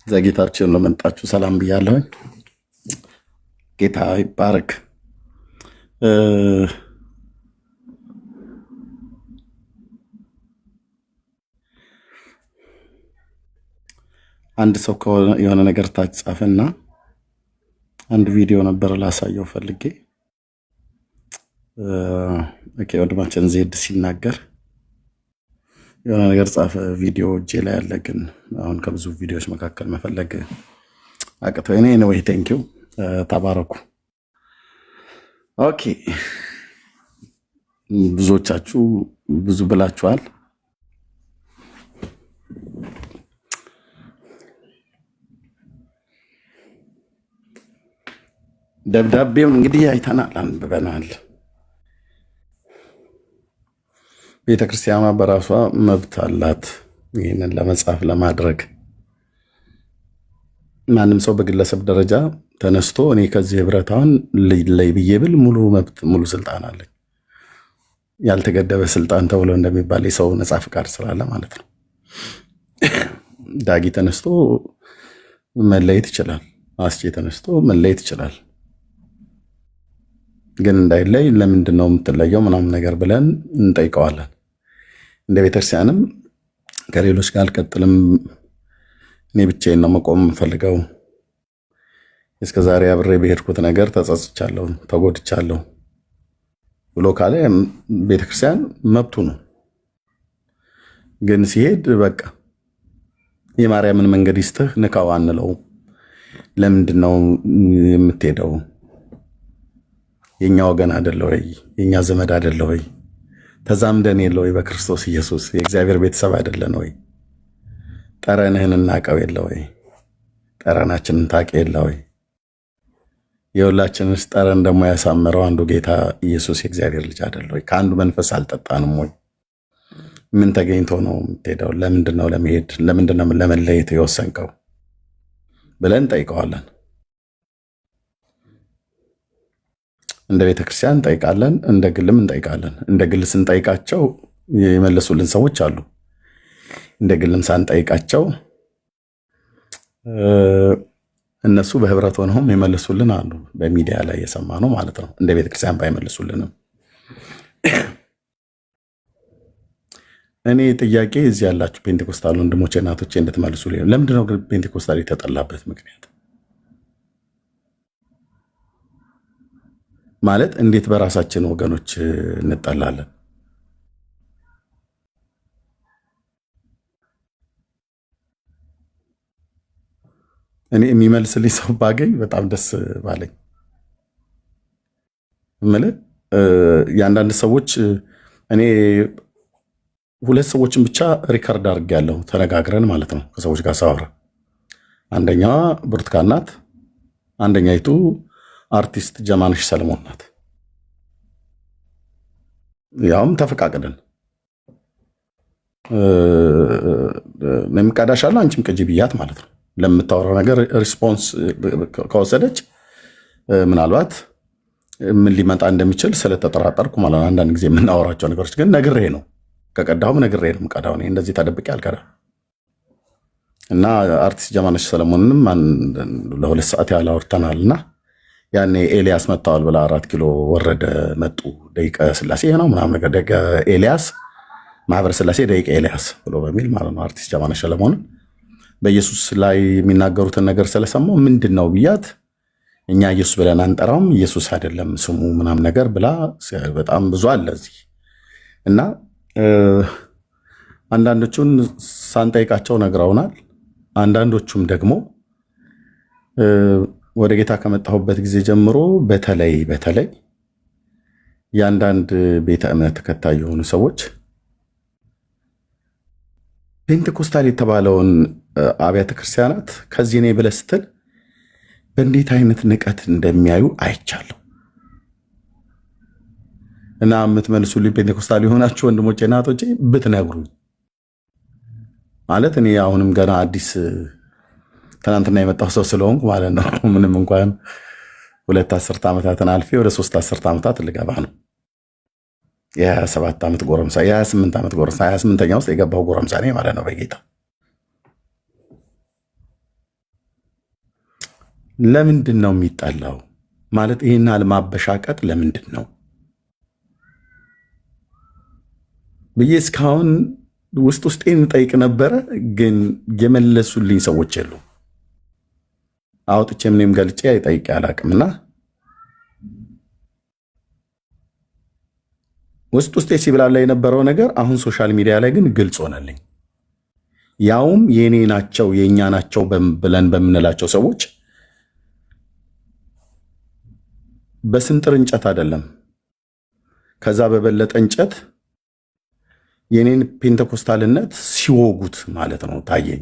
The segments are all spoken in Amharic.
ዘጌታችን ለመጣችሁ ሰላም ብያለሁኝ። ጌታ ይባረክ። እ፣ አንድ ሰው የሆነ ነገር ታች ጻፈና አንድ ቪዲዮ ነበር ላሳየው ፈልጌ እ፣ ኦኬ፣ ወንድማችን ዜድ ሲናገር የሆነ ነገር ጻፈ። ቪዲዮ እጄ ላይ ያለ ግን አሁን ከብዙ ቪዲዮዎች መካከል መፈለግ አቅተው እኔ ነው። ወይ ቴንኪው፣ ተባረኩ። ኦኬ፣ ብዙዎቻችሁ ብዙ ብላችኋል። ደብዳቤውን እንግዲህ አይተናል፣ አንብበናል። ቤተክርስቲያኗ በራሷ መብት አላት ይህንን ለመጻፍ ለማድረግ። ማንም ሰው በግለሰብ ደረጃ ተነስቶ እኔ ከዚህ ህብረት አሁን ላይ ብዬ ብል ሙሉ መብት ሙሉ ስልጣን አለኝ። ያልተገደበ ስልጣን ተብሎ እንደሚባል የሰው ነጻ ፍቃድ ስላለ ማለት ነው። ዳጊ ተነስቶ መለየት ይችላል። አስቼ ተነስቶ መለየት ይችላል። ግን እንዳይለይ ለምንድን ነው የምትለየው ምናምን ነገር ብለን እንጠይቀዋለን። እንደ ቤተክርስቲያንም ከሌሎች ጋር አልቀጥልም፣ እኔ ብቻዬን ነው መቆም የምፈልገው፣ እስከ ዛሬ አብሬ በሄድኩት ነገር ተጸጽቻለሁ፣ ተጎድቻለሁ ብሎ ካለ ቤተክርስቲያን መብቱ ነው። ግን ሲሄድ በቃ የማርያምን መንገድ ይስትህ ንካው አንለው። ለምንድን ነው የምትሄደው? የኛ ወገን አይደለ ወይ? የኛ ዘመድ አይደለ ወይ? ተዛምደን የለ ወይ? በክርስቶስ ኢየሱስ የእግዚአብሔር ቤተሰብ አይደለን ወይ? ጠረንህን እናቀው የለ ወይ? ጠረናችንን ታውቅ የለ ወይ? የሁላችንስ ጠረን ደግሞ ያሳመረው አንዱ ጌታ ኢየሱስ የእግዚአብሔር ልጅ አይደለ ወይ? ከአንዱ መንፈስ አልጠጣንም ወይ? ምን ተገኝቶ ነው የምትሄደው? ለምንድን ነው ለመሄድ ለምንድን ነው ለመለየት የወሰንከው ብለን እንጠይቀዋለን። እንደ ቤተክርስቲያን እንጠይቃለን፣ እንደ ግልም እንጠይቃለን። እንደ ግል ስንጠይቃቸው የመለሱልን ሰዎች አሉ። እንደ ግልም ሳንጠይቃቸው እነሱ በህብረት ሆነውም የመለሱልን አሉ። በሚዲያ ላይ የሰማ ነው ማለት ነው። እንደ ቤተክርስቲያን ባይመልሱልንም እኔ ጥያቄ እዚህ ያላችሁ ፔንቴኮስታል ወንድሞቼ እናቶቼ እንድትመልሱ። ለምንድነው ግን ፔንቴኮስታል የተጠላበት ምክንያት? ማለት እንዴት በራሳችን ወገኖች እንጠላለን? እኔ የሚመልስልኝ ሰው ባገኝ በጣም ደስ ባለኝ። እምልህ የአንዳንድ ሰዎች እኔ ሁለት ሰዎችን ብቻ ሪከርድ አድርጌያለሁ ተነጋግረን ማለት ነው ከሰዎች ጋር ሳወራ። አንደኛዋ ብርቱካን ናት፣ አንደኛይቱ አርቲስት ጀማነሽ ሰለሞን ናት። ያውም ተፈቃቅደን መምቃዳሽ አለ አንቺም ቅጂ ብያት ማለት ነው። ለምታወራው ነገር ሪስፖንስ ከወሰደች ምናልባት ምን ሊመጣ እንደሚችል ስለተጠራጠርኩ ማለት ነው። አንዳንድ ጊዜ የምናወራቸው ነገሮች ግን ነግሬ ነው ከቀዳሁም ነግሬ ነው የምቀዳው። እኔ እንደዚህ ተደብቄ አልቀዳም። እና አርቲስት ጀማነሽ ሰለሞንንም ለሁለት ሰዓት ያህል አውርተናልና ያኔ ኤልያስ መጥተዋል ብላ 4 ኪሎ ወረደ መጡ ደቂቀ ስላሴ ነው ምናምን ነገር ደቂቀ ኤልያስ ማህበረ ስላሴ ደቂቀ ኤልያስ ብሎ በሚል ማለት ነው። አርቲስት ጀማነሽ ሰለሞን በኢየሱስ ላይ የሚናገሩትን ነገር ስለሰማው ምንድን ነው ብያት፣ እኛ ኢየሱስ ብለን አንጠራውም ኢየሱስ አይደለም ስሙ ምናምን ነገር ብላ በጣም ብዙ አለ እዚህ እና አንዳንዶቹን ሳንጠይቃቸው ነግረውናል። አንዳንዶቹም ደግሞ ወደ ጌታ ከመጣሁበት ጊዜ ጀምሮ በተለይ የአንዳንድ ቤተ እምነት ተከታይ የሆኑ ሰዎች ፔንቴኮስታል የተባለውን አብያተ ክርስቲያናት ከዚህ እኔ ብለህ ስትል በእንዴት አይነት ንቀት እንደሚያዩ አይቻለሁ። እና የምትመልሱልኝ ፔንቴኮስታል የሆናችሁ ወንድሞቼ እናቶቼ ብትነግሩኝ ማለት እኔ አሁንም ገና አዲስ ትናንትና የመጣው ሰው ስለሆንኩ ማለት ነው። ምንም እንኳን 2 አስርት ዓመታትን አልፌ ወደ 3 አስርት ዓመታት ልገባ ነው። የ27 ዓመት ጎረምሳ የ28 ዓመት ጎረምሳ 28ኛ ውስጥ የገባው ጎረምሳ ነኝ ማለት ነው በጌታ ለምንድን ነው የሚጠላው? ማለት ይህን አለማበሻቀጥ ለምንድን ነው ብዬ እስካሁን ውስጤን ጠይቅ ነበረ። ግን የመለሱልኝ ሰዎች የሉ። አውጥቼ ምንም ገልጬ ጠይቄ አላቅምና ውስጤ ሲብላላ የነበረው ነገር አሁን ሶሻል ሚዲያ ላይ ግን ግልጽ ሆነልኝ። ያውም የኔ ናቸው የኛ ናቸው ብለን በምንላቸው ሰዎች በስንጥር እንጨት አይደለም ከዛ በበለጠ እንጨት የኔን ፔንቴኮስታልነት ሲወጉት ማለት ነው ታየኝ።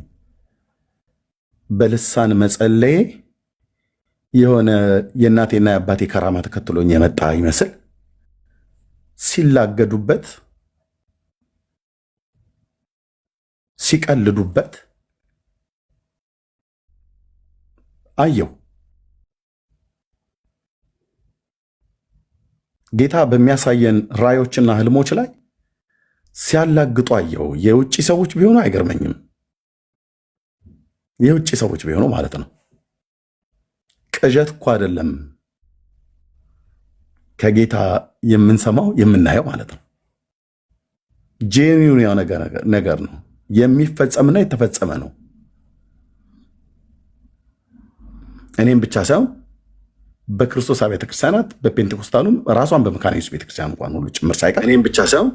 በልሳን መጸለዬ የሆነ የእናቴና የአባቴ ከራማ ተከትሎኝ የመጣ ይመስል ሲላገዱበት ሲቀልዱበት አየው። ጌታ በሚያሳየን ራዮችና ህልሞች ላይ ሲያላግጡ አየው። የውጭ ሰዎች ቢሆኑ አይገርመኝም። የውጭ ሰዎች ቢሆኑ ማለት ነው። ቅዠት እኮ አይደለም ከጌታ የምንሰማው የምናየው ማለት ነው። ጄኒውን ያው ነገር ነው የሚፈጸምና የተፈጸመ ነው። እኔም ብቻ ሳይሆን በክርስቶስ አብያተ ክርስቲያናት በፔንቴኮስታሉም ራሷን በመካነ ኢየሱስ ቤተክርስቲያን እንኳን ሁሉ ጭምር ሳይቀር እኔም ብቻ ሳይሆን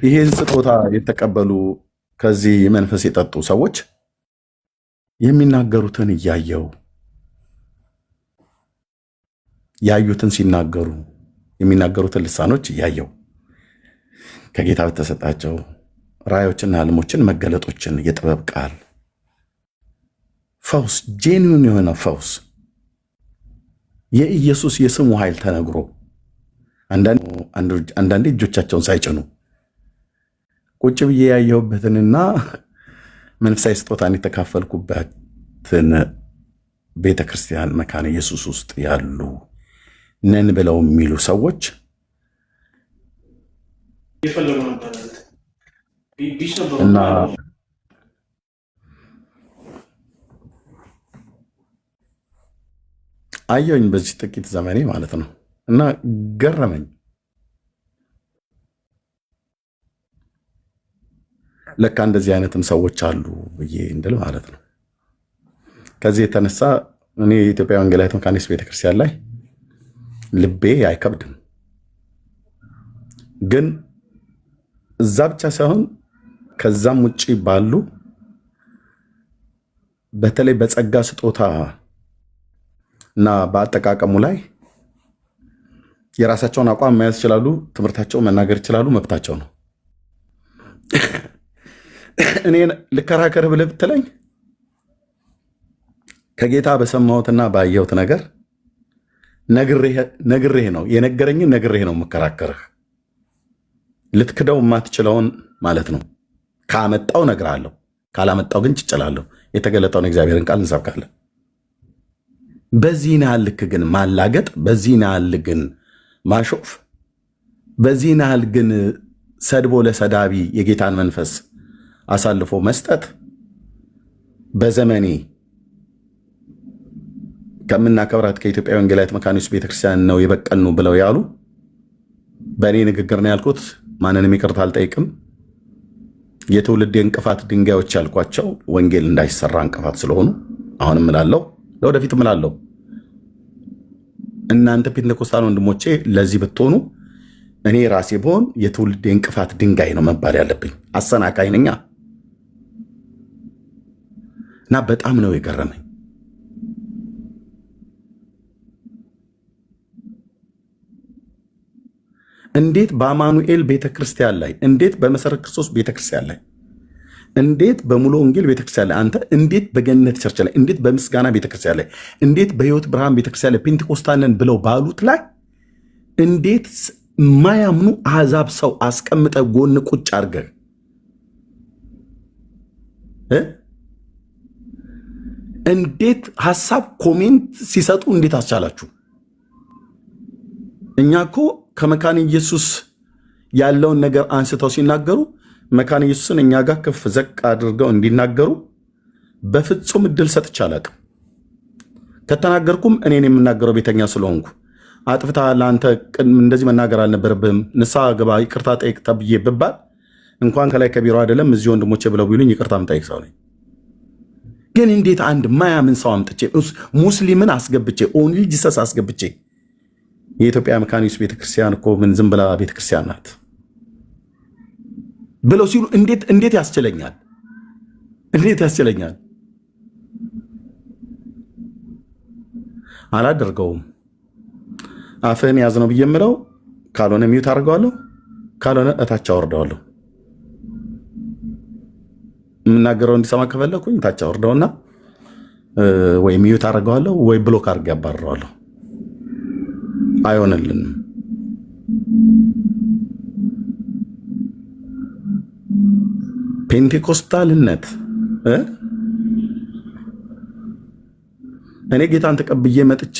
ይህን ስጦታ የተቀበሉ ከዚህ መንፈስ የጠጡ ሰዎች የሚናገሩትን እያየው ያዩትን ሲናገሩ የሚናገሩትን ልሳኖች እያየው ከጌታ በተሰጣቸው ራእዮችና ህልሞችን መገለጦችን የጥበብ ቃል ፈውስ ጄኒውን የሆነ ፈውስ የኢየሱስ የስሙ ኃይል ተነግሮ አንዳንዴ እጆቻቸውን ሳይጭኑ ቁጭ ብዬ ያየሁበትንና መንፈሳዊ ስጦታን የተካፈልኩበትን ቤተክርስቲያን መካነ ኢየሱስ ውስጥ ያሉ ነን ብለው የሚሉ ሰዎች እና አየሁኝ በዚህ ጥቂት ዘመኔ ማለት ነው። እና ገረመኝ። ለካ እንደዚህ አይነትም ሰዎች አሉ ብዬ እንድል ማለት ነው። ከዚህ የተነሳ እኔ የኢትዮጵያ ወንጌላዊት መካነ ኢየሱስ ቤተክርስቲያን ላይ ልቤ አይከብድም። ግን እዛ ብቻ ሳይሆን ከዛም ውጪ ባሉ በተለይ በጸጋ ስጦታ እና በአጠቃቀሙ ላይ የራሳቸውን አቋም መያዝ ይችላሉ። ትምህርታቸው መናገር ይችላሉ። መብታቸው ነው። እኔ ልከራከር ብለህ ብትለኝ ከጌታ በሰማሁትና ባየሁት ነገር ነግሬህ ነው የነገረኝን ነግሬህ ነው የምከራከርህ። ልትክደው የማትችለውን ማለት ነው። ካመጣው እነግርሃለሁ፣ ካላመጣው ግን ጭጭላለሁ። የተገለጠውን እግዚአብሔርን ቃል እንሰብካለን። በዚህ ያህል ልክ ግን ማላገጥ፣ በዚህ ያህል ግን ማሾፍ፣ በዚህ ያህል ግን ሰድቦ ለሰዳቢ የጌታን መንፈስ አሳልፎ መስጠት በዘመኔ ከምናከብራት ከኢትዮጵያ ወንጌላዊት መካነ ኢየሱስ ቤተክርስቲያን ነው የበቀልኑ ብለው ያሉ በእኔ ንግግር ነው ያልኩት። ማንንም ይቅርታ አልጠይቅም። የትውልድ የእንቅፋት ድንጋዮች ያልኳቸው ወንጌል እንዳይሰራ እንቅፋት ስለሆኑ አሁንም እላለሁ፣ ለወደፊትም እላለሁ። እናንተ ፔንቴኮስታል ወንድሞቼ ለዚህ ብትሆኑ እኔ ራሴ ብሆን የትውልድ የእንቅፋት ድንጋይ ነው መባል ያለብኝ። አሰናካይ ነኛ እና በጣም ነው የገረመኝ። እንዴት በአማኑኤል ቤተክርስቲያን ላይ፣ እንዴት በመሰረት ክርስቶስ ቤተክርስቲያን ላይ፣ እንዴት በሙሉ ወንጌል ቤተክርስቲያን ላይ፣ አንተ እንዴት በገነት ቸርች ላይ፣ እንዴት በምስጋና ቤተክርስቲያን ላይ፣ እንዴት በህይወት ብርሃን ቤተክርስቲያን ላይ ፔንቴኮስታልን ብለው ባሉት ላይ እንዴት የማያምኑ አሕዛብ ሰው አስቀምጠ ጎን ቁጭ አድርገህ እንዴት ሐሳብ ኮሜንት ሲሰጡ እንዴት አስቻላችሁ? እኛ እኮ ከመካነ ኢየሱስ ያለውን ነገር አንስተው ሲናገሩ መካነ ኢየሱስን እኛ ጋር ከፍ ዘቅ አድርገው እንዲናገሩ በፍጹም እድል ሰጥቼ አላውቅም። ከተናገርኩም እኔን የምናገረው ቤተኛ ስለሆንኩ አጥፍተሃል አንተ እንደዚህ መናገር አልነበረብህም ንስሐ ግባ ይቅርታ ጠይቅ ተብዬ ብባል እንኳን ከላይ ከቢሮ አይደለም እዚህ ወንድሞቼ ብለው ቢሉኝ ይቅርታ የምጠይቅ ሰው ነኝ። ግን እንዴት አንድ ማያምን ሰው አምጥቼ ሙስሊምን አስገብቼ ኦንሊ ጂሰስ አስገብቼ የኢትዮጵያ መካነ ኢየሱስ ቤተክርስቲያን እኮ ምን ዝም ብላ ቤተክርስቲያን ናት ብለው ሲሉ እንዴት ያስችለኛል? እንዴት ያስችለኛል? አላደርገውም። አፍህን ያዝ ነው ብዬ የምለው። ካልሆነ ሚዩት አድርገዋለሁ፣ ካልሆነ እታች አወርደዋለሁ። የምናገረው እንዲሰማ ከፈለኩኝ እታች አወርደውና ወይ ሚዩት አድርገዋለሁ ወይ ብሎክ አድርጌ ያባርረዋለሁ። አይሆንልንም። ፔንቴኮስታልነት እኔ ጌታን ተቀብዬ መጥቼ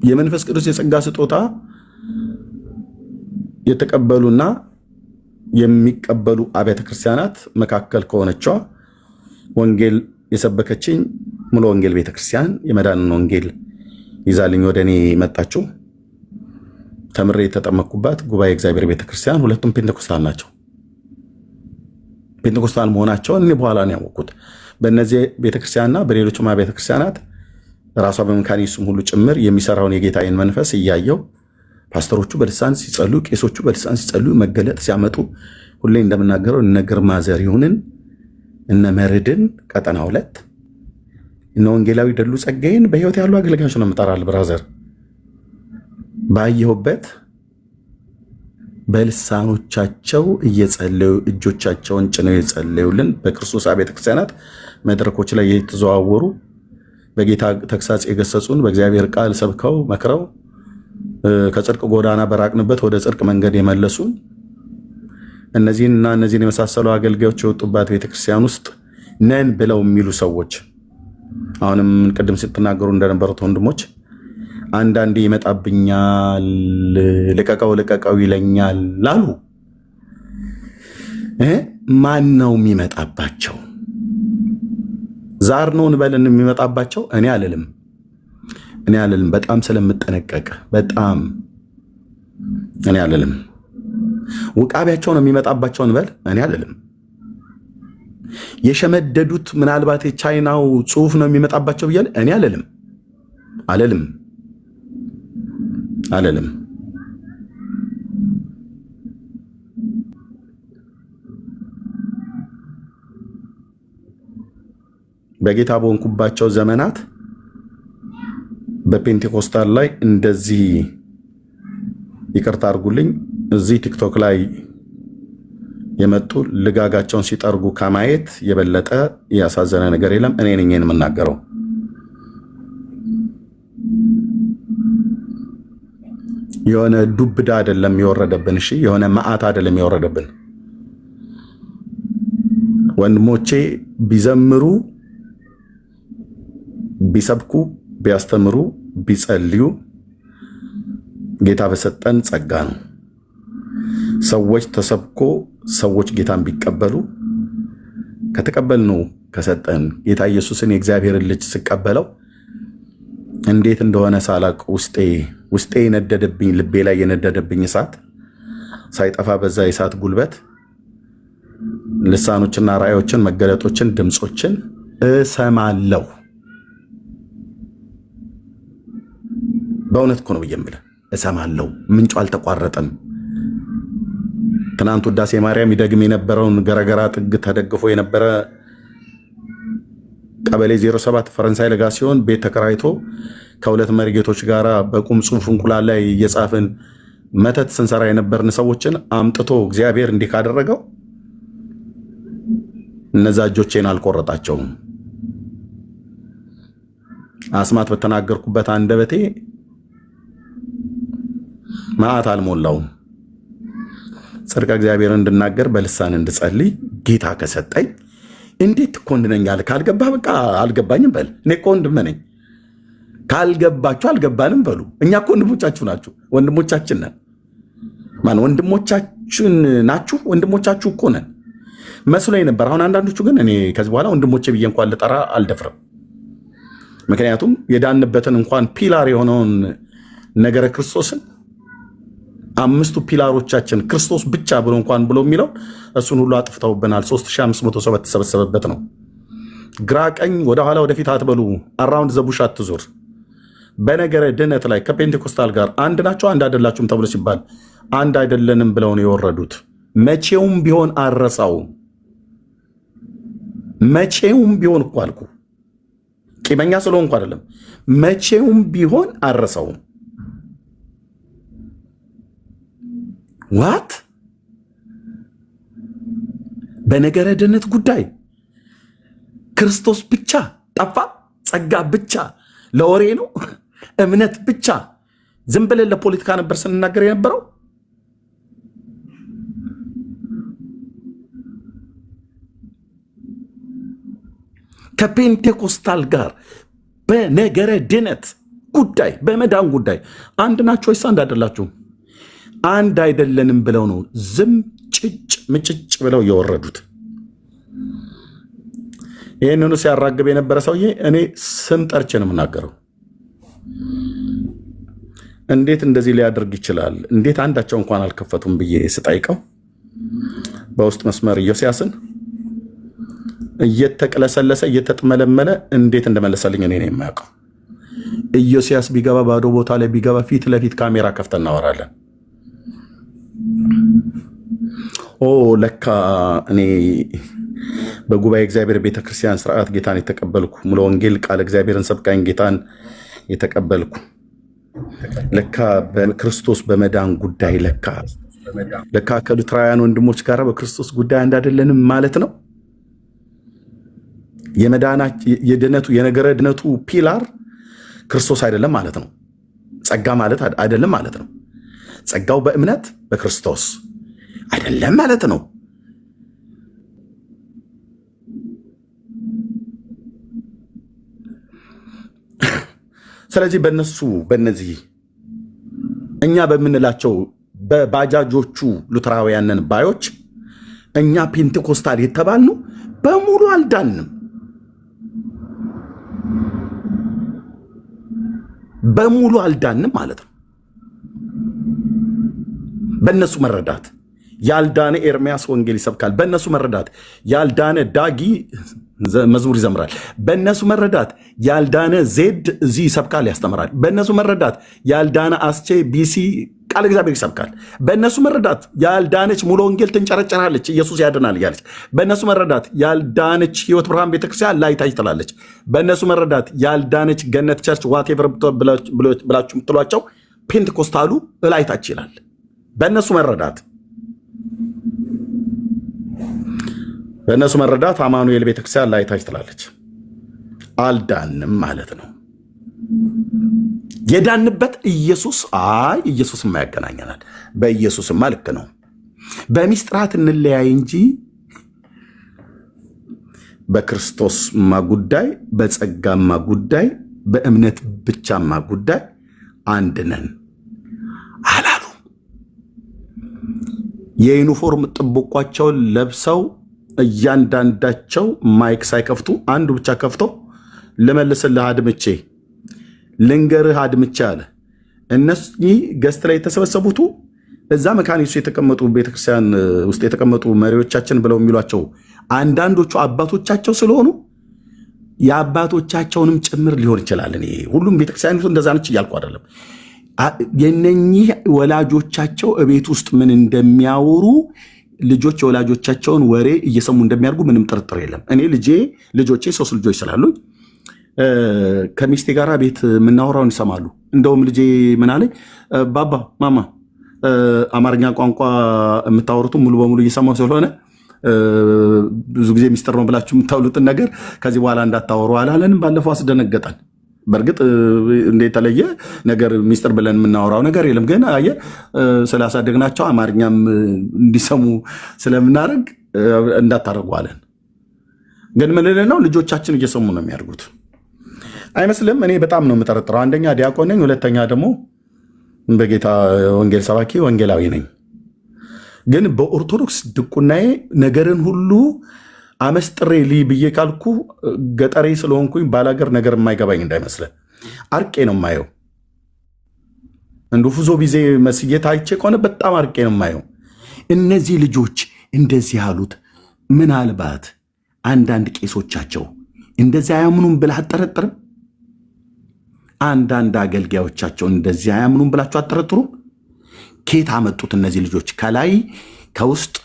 የመንፈስ ቅዱስ የጸጋ ስጦታ የተቀበሉና የሚቀበሉ አብያተ ክርስቲያናት መካከል ከሆነችዋ ወንጌል የሰበከችኝ ሙሉ ወንጌል ቤተክርስቲያን የመዳንን ወንጌል ይዛልኝ ወደ እኔ መጣችሁ። ተምሬ የተጠመቅኩባት ጉባኤ እግዚአብሔር ቤተክርስቲያን ሁለቱም ፔንቴኮስታል ናቸው። ፔንቴኮስታል መሆናቸውን እኔ በኋላ ነው ያወቅሁት። በእነዚህ ቤተክርስቲያንና በሌሎችም አብያተ ክርስቲያናት ራሷ በመካነ ኢየሱስም ሁሉ ጭምር የሚሰራውን የጌታዬን መንፈስ እያየው ፓስተሮቹ በልሳን ሲጸሉ፣ ቄሶቹ በልሳን ሲጸሉ መገለጥ ሲያመጡ ሁሌ እንደምናገረው እነ ግርማ ዘሪሁንን እነ መርድን ቀጠና 2 እነ ወንጌላዊ ደሉ ጸጋዬን በህይወት ያሉ አገልጋዮች ነው የምጠራል። ብራዘር ባየሁበት በልሳኖቻቸው እየጸለዩ እጆቻቸውን ጭነው የጸለዩልን በክርስቶስ አብያተ ክርስቲያናት መድረኮች ላይ የተዘዋወሩ በጌታ ተግሳጽ የገሰጹን በእግዚአብሔር ቃል ሰብከው መክረው ከጽድቅ ጎዳና በራቅንበት ወደ ጽድቅ መንገድ የመለሱን እነዚህን የመሳሰሉ አገልጋዮች የወጡባት ቤተክርስቲያን ውስጥ ነን ብለው የሚሉ ሰዎች አሁንም ቅድም ስትናገሩ እንደነበሩት ወንድሞች አንዳንዴ ይመጣብኛል፣ ልቀቀው ይለኛል ላሉ ማን ነው የሚመጣባቸው? ዛር ነው እንበልን የሚመጣባቸው? እኔ አልልም። በጣም ስለምጠነቀቅ በጣም እኔ አልልም። ውቃቢያቸው ነው የሚመጣባቸው እንበል? እኔ አልልም። የሸመደዱት ምናልባት የቻይናው ጽሑፍ ነው የሚመጣባቸው ብያል? እኔ አልልም። በጌታ በሆንኩባቸው ዘመናት በፔንቴኮስታል ላይ እንደዚህ ይቅርታ አድርጉልኝ፣ እዚህ ቲክቶክ ላይ የመጡ ልጋጋቸውን ሲጠርጉ ከማየት የበለጠ ያሳዘነ ነገር የለም። እኔ ነኝ የምናገረው። የሆነ ዱብዳ አይደለም የወረደብን። እሺ፣ የሆነ መዓት አይደለም የወረደብን። ወንድሞቼ ቢዘምሩ፣ ቢሰብኩ፣ ቢያስተምሩ፣ ቢጸልዩ ጌታ በሰጠን ጸጋ ነው። ሰዎች ተሰብኮ ሰዎች ጌታን ቢቀበሉ ከተቀበልነው ከሰጠን ጌታ ኢየሱስን የእግዚአብሔርን ልጅ ስቀበለው እንዴት እንደሆነ ሳላቅ ውስጤ የነደደብኝ ልቤ ላይ የነደደብኝ እሳት ሳይጠፋ በዛ የእሳት ጉልበት ልሳኖችና ራእዮችን፣ መገለጦችን፣ ድምፆችን እሰማለሁ። በእውነት እኮ ነው የምልህ፣ እሰማለሁ። ምንጩ አልተቋረጠም። ትናንት ውዳሴ ማርያም ይደግም የነበረውን ገረገራ ጥግ ተደግፎ የነበረ ቀበሌ 07 ፈረንሳይ ለጋ ሲሆን ቤት ተከራይቶ ከሁለት መሪጌቶች ጋር በቁም ጽሑፍ እንቁላል ላይ እየጻፍን መተት ስንሰራ የነበርን ሰዎችን አምጥቶ እግዚአብሔር እንዲህ ካደረገው እነዛ እጆቼን አልቆረጣቸውም። አስማት በተናገርኩበት አንደበቴ መዓት አልሞላውም። ጽድቀ እግዚአብሔር እንድናገር በልሳን እንድጸልይ ጌታ ከሰጠኝ እንዴት ትኮንነኛለህ? ካልገባህ በቃ አልገባኝም በል። እኔ እኮ ወንድም ነኝ። ካልገባችሁ አልገባንም በሉ። እኛ እኮ ወንድሞቻችሁ ናችሁ፣ ወንድሞቻችን ነን። ማን ወንድሞቻችን ናችሁ? ወንድሞቻችሁ እኮ ነን። መስሎኝ ነበር። አሁን አንዳንዶቹ ግን እኔ ከዚህ በኋላ ወንድሞቼ ብዬ እንኳን ልጠራ አልደፍርም። ምክንያቱም የዳንበትን እንኳን ፒላር የሆነውን ነገረ ክርስቶስን 5ቱ ፒላሮቻችን ክርስቶስ ብቻ ብሎ እንኳን ብሎ የሚለው እሱን ሁሉ አጥፍተውብናል። 3500 ሰው በተሰበሰበበት ነው። ግራ ቀኝ፣ ወደኋላ ወደፊት አትበሉ፣ አራውንድ ዘቡሽ አትዞር። በነገረ ድነት ላይ ከፔንቴኮስታል ጋር አንድ ናቸው አንድ አይደላችሁም ተብሎ ሲባል አንድ አይደለንም ብለው ነው የወረዱት። መቼውም ቢሆን አረሳውም። መቼውም ቢሆን እኮ አልኩ፣ ቂመኛ ስለሆንኩ አይደለም። መቼውም ቢሆን አረሳውም። ዋት በነገረ ድነት ጉዳይ ክርስቶስ ብቻ ጠፋ? ጸጋ ብቻ ለወሬ ነው? እምነት ብቻ ዝም ብለን ለፖለቲካ ነበር ስንናገር የነበረው? ከፔንቴኮስታል ጋር በነገረ ድነት ጉዳይ በመዳን ጉዳይ አንድ ናቸው ወይስ አንድ አይደላችሁም? አንድ አይደለንም ብለው ነው ዝም ጭጭ ምጭጭ ብለው የወረዱት። ይህንኑ ሲያራግብ የነበረ ሰውዬ እኔ ስም ጠርቼ ነው የምናገረው። እንዴት እንደዚህ ሊያደርግ ይችላል? እንዴት አንዳቸው እንኳን አልከፈቱም ብዬ ስጠይቀው በውስጥ መስመር ኢዮስያስን እየተቅለሰለሰ እየተጥመለመለ እንዴት እንደመለሰልኝ እኔ ነው የማያውቀው። ኢዮስያስ ቢገባ ባዶ ቦታ ላይ ቢገባ ፊት ለፊት ካሜራ ከፍተን እናወራለን። ለካ እኔ በጉባኤ እግዚአብሔር ቤተክርስቲያን ስርዓት ጌታን የተቀበልኩ ሙሉ ወንጌል ቃል እግዚአብሔርን ሰብካኝ ጌታን የተቀበልኩ ለካ በክርስቶስ በመዳን ጉዳይ ለካ ከሉትራውያን ወንድሞች ጋር በክርስቶስ ጉዳይ እንዳደለንም ማለት ነው። የድነቱ የነገረ ድነቱ ፒላር ክርስቶስ አይደለም ማለት ነው። ጸጋ ማለት አይደለም ማለት ነው። ጸጋው በእምነት በክርስቶስ አይደለም ማለት ነው። ስለዚህ በእነዚህ እኛ በምንላቸው በባጃጆቹ ሉትራውያንን ባዮች እኛ ፔንቴኮስታል የተባልነው በሙሉ አልዳንም። በሙሉ አልዳንም ማለት ነው። በእነሱ መረዳት ያልዳነ ኤርሚያስ ወንጌል ይሰብካል። በእነሱ መረዳት ያልዳነ ዳጊ መዝሙር ይዘምራል። በእነሱ መረዳት ያልዳነ ዜድ እዚህ ይሰብካል ያስተምራል። በእነሱ መረዳት ያልዳነ አስቼ ቢሲ ቃል እግዚአብሔር ይሰብካል። በእነሱ መረዳት ያልዳነች ሙሉ ወንጌል ትንጨረጨራለች ኢየሱስ ያድናል እያለች። በእነሱ መረዳት ያልዳነች ህይወት ብርሃን ቤተክርስቲያን ላይታች ትላለች። በእነሱ መረዳት ያልዳነች ገነት ቸርች ዋቴቨር ብላችሁ የምትሏቸው ፔንቴኮስታሉ ላይታች ይላል። በእነሱ መረዳት አማኑኤል ቤተክርስቲያን ላይታች ትላለች። አልዳንም ማለት ነው። የዳንበት ኢየሱስማ ያገናኘናል። በኢየሱስማ ልክ ነው። በሚስጥራት እንለያይ እንጂ በክርስቶስማ ጉዳይ፣ በጸጋማ ጉዳይ፣ በእምነት ብቻማ ጉዳይ አንድ ነን አላሉ። የዩኒፎርም ጥብቋቸውን ለብሰው እያንዳንዳቸው ማይክ ሳይከፍቱ አንዱ ብቻ ከፍቶ ልመልስልህ አድምቼ ልንገርህ አድምቼ አለ። እነዚህ ገስት ላይ የተሰበሰቡቱ እዛ መካኒሱ የተቀመጡ ቤተክርስቲያን ውስጥ የተቀመጡ መሪዎቻችን ብለው የሚሏቸው አንዳንዶቹ አባቶቻቸው ስለሆኑ የአባቶቻቸውንም ጭምር ሊሆን ይችላል። እኔ ሁሉም ቤተክርስቲያኒቱ እንደዛ ነች እያልኩ አይደለም። የነኚህ ወላጆቻቸው እቤት ውስጥ ምን እንደሚያወሩ ልጆች የወላጆቻቸውን ወሬ እየሰሙ እንደሚያደርጉ ምንም ጥርጥር የለም። እኔ ልጆቼ 3 ልጆች ስላሉኝ ከሚስቴ ጋር ቤት የምናወራውን ይሰማሉ። እንደውም ልጄ ምን አለኝ፣ ባባ ማማ አማርኛ ቋንቋ የምታወሩትን ሙሉ በሙሉ እየሰማው ስለሆነ ብዙ ጊዜ ሚስጥር ነው ብላችሁ የምታውሉትን ነገር ከዚህ በኋላ እንዳታወሩ አላለንም። ባለፈው አስደነገጠን። በእርግጥ እንደተለየ ነገር ሚስጥር ብለን የምናወራው ነገር የለም። ግን አየህ ስላሳደግናቸው አማርኛም እንዲሰሙ ስለምናደርግ እንዳታደርጉ አለን። ግን ምን ነው ልጆቻችን እየሰሙ ነው የሚያደርጉት አይመስልም። እኔ በጣም ነው የምጠረጥረው። አንደኛ ዲያቆን ነኝ፣ ሁለተኛ ደግሞ በጌታ ወንጌል ሰባኪ ወንጌላዊ ነኝ። ግን በኦርቶዶክስ ድቁናዬ ነገርን ሁሉ አመስጥሬ ልይ ብዬ ካልኩ ገጠሬ ስለሆንኩኝ ባላገር ነገር የማይገባኝ እንዳይመስለ አርቄ ነው የማየው። እንዱ ፉዞ ቢዜ መስየት አይቼ ከሆነ በጣም አርቄ ነው የማየው። እነዚህ ልጆች እንደዚህ ያሉት ምናልባት አንዳንድ ቄሶቻቸው እንደዚህ አያምኑም ብለህ አትጠረጥርም? አንዳንድ አገልጋዮቻቸው እንደዚህ አያምኑም ብላችሁ አትጠረጥሩም? ኬት አመጡት እነዚህ ልጆች? ከላይ ከውስጥ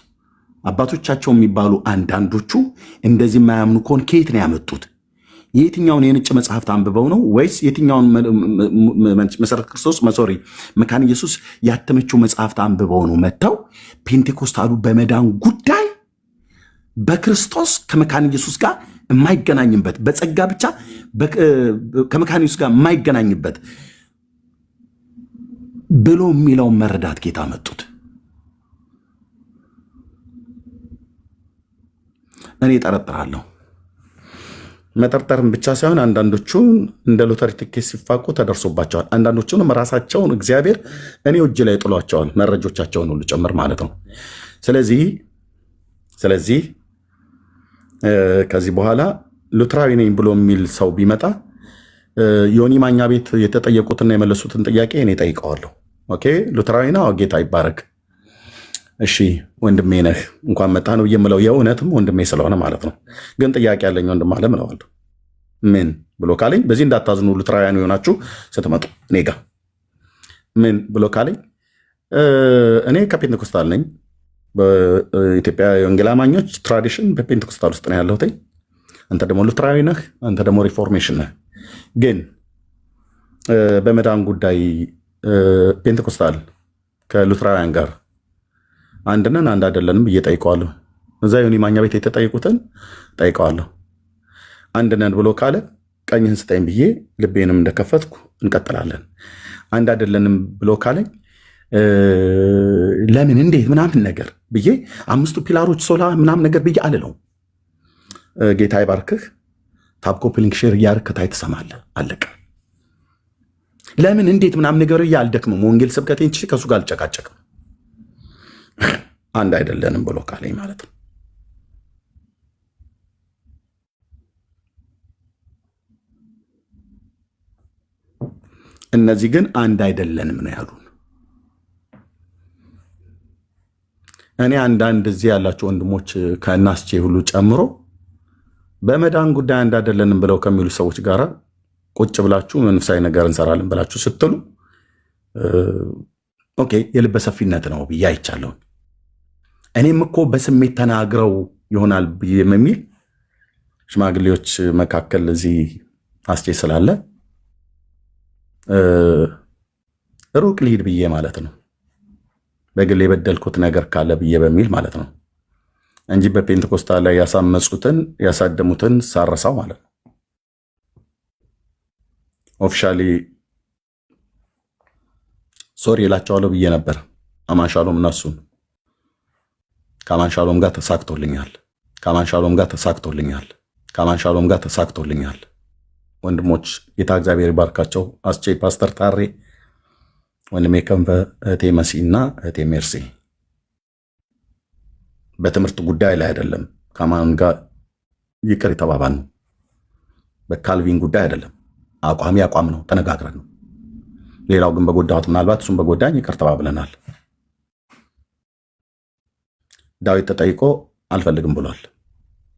አባቶቻቸው የሚባሉ አንዳንዶቹ እንደዚህ የማያምኑ ከሆን ኬት ነው ያመጡት? የትኛውን የነጭ መጽሐፍት አንብበው ነው? ወይስ የትኛውን መሰረት ክርስቶስ መካነ ኢየሱስ ያተመችው መጽሐፍት አንብበው ነው መጥተው ፔንቴኮስታሉ በመዳን ጉዳይ በክርስቶስ ከመካነ ኢየሱስ ጋር የማይገናኝበት በጸጋ ብቻ ከመካነ ኢየሱስ ጋር የማይገናኝበት ብሎ የሚለውን መረዳት ጌታ መጡት? እኔ ጠረጥራለሁ። መጠርጠርም ብቻ ሳይሆን አንዳንዶቹ እንደ ሎተሪ ትኬት ሲፋቁ ተደርሶባቸዋል። አንዳንዶቹንም ራሳቸውን እግዚአብሔር እኔ እጅ ላይ ጥሏቸዋል፣ መረጆቻቸውን ሁሉ ጭምር ማለት ነው። ስለዚህ ከዚህ በኋላ ሉትራዊ ነኝ ብሎ የሚል ሰው ቢመጣ ዮኒ ማኛ ቤት የተጠየቁትና የመለሱትን ጥያቄ እኔ ጠይቀዋለሁ። ኦኬ ሉትራዊ ነው፣ ጌታ ይባረክ። እሺ ወንድሜ ነህ እንኳን መጣ ነው የምለው የእውነትም ወንድሜ ስለሆነ ማለት ነው። ግን ጥያቄ ያለኝ ወንድም አለ እለዋለሁ። ምን ብሎ ካለኝ በዚህ እንዳታዝኑ ሉትራውያን የሆናችሁ ስትመጡ እኔ ጋ ምን ብሎ ካለኝ እኔ ከፔንቴኮስታል ነኝ። በኢትዮጵያ የወንጌል አማኞች ትራዲሽን በፔንቴኮስታል ውስጥ ነው ያለሁት። አንተ ደግሞ ሉትራዊ ነህ፣ አንተ ደግሞ ሪፎርሜሽን ነህ። ግን በመዳን ጉዳይ ፔንቴኮስታል ከሉትራውያን ጋር አንድ ነን አንድ አይደለንም ብዬ ጠይቀዋለሁ። እዛ ዮኒ ማኛ ቤት የተጠየቁትን ጠይቀዋለሁ። አንድ ነን ብሎ ካለ ቀኝህን ስጠኝ ብዬ ልቤንም እንደከፈትኩ እንቀጥላለን። አንድ አይደለንም ብሎ ካለኝ ለምን እንዴት ምናምን ነገር ብዬ አምስቱ ፒላሮች ሶላ ምናምን ነገር ብዬ አልለው። ጌታ ይባርክህ። ታፕ ኮፒ ሊንክ ሼር እያደረግህ ከታይ ትሰማለህ። አለቀ። ለምን እንዴት ምናምን ነገር ብዬ አልደክምም። ወንጌል ስብከቴን ችዬ ከእሱ ጋር አልጨቃጨቅም። አንድ አይደለንም ብሎ ካለኝ ማለት ነው። እነዚህ ግን አንድ አይደለንም ነው ያሉን። እኔ አንዳንድ እዚህ ያላቸው ወንድሞች ከእናስቼ ሁሉ ጨምሮ በመዳን ጉዳይ አንድ አይደለንም ብለው ከሚሉ ሰዎች ጋር ቁጭ ብላችሁ መንፈሳዊ ነገር እንሰራለን ብላችሁ ስትሉ ኦኬ የልበ ሰፊነት ነው ብዬ አይቻለሁ። እኔም እኮ በስሜት ተናግረው ይሆናል ብዬ የሚል ሽማግሌዎች መካከል እዚህ አስቼ ስላለ ሩቅ ልሂድ ብዬ ማለት ነው። በግል የበደልኩት ነገር ካለ ብዬ በሚል ማለት ነው እንጂ በፔንቴኮስታል ላይ ያሳመጹትን ያሳደሙትን ሳረሳው ማለት ነው። ኦፊሻሊ ሶሪ እላቸዋለሁ ብዬ ነበር። አማንሻሎም እነሱን ከአማንሻሎም ጋር ተሳክቶልኛል። ከአማንሻሎም ጋር ተሳክቶልኛል። ከአማንሻሎም ጋር ተሳክቶልኛል። ወንድሞች ጌታ እግዚአብሔር ይባርካቸው። አስቼ ፓስተር ታሬ ወንድሜ ከንፈ እህቴ መሲ እና እህቴ ሜርሲ በትምህርት ጉዳይ ላይ አይደለም ከማን ጋር ይቅር የተባባል ነው። በካልቪን ጉዳይ አይደለም። አቋሚ አቋም ነው፣ ተነጋግረን ነው። ሌላው ግን በጎዳሁት ምናልባት እሱም በጎዳኝ ይቅር ተባብለናል። ዳዊት ተጠይቆ አልፈልግም ብሏል።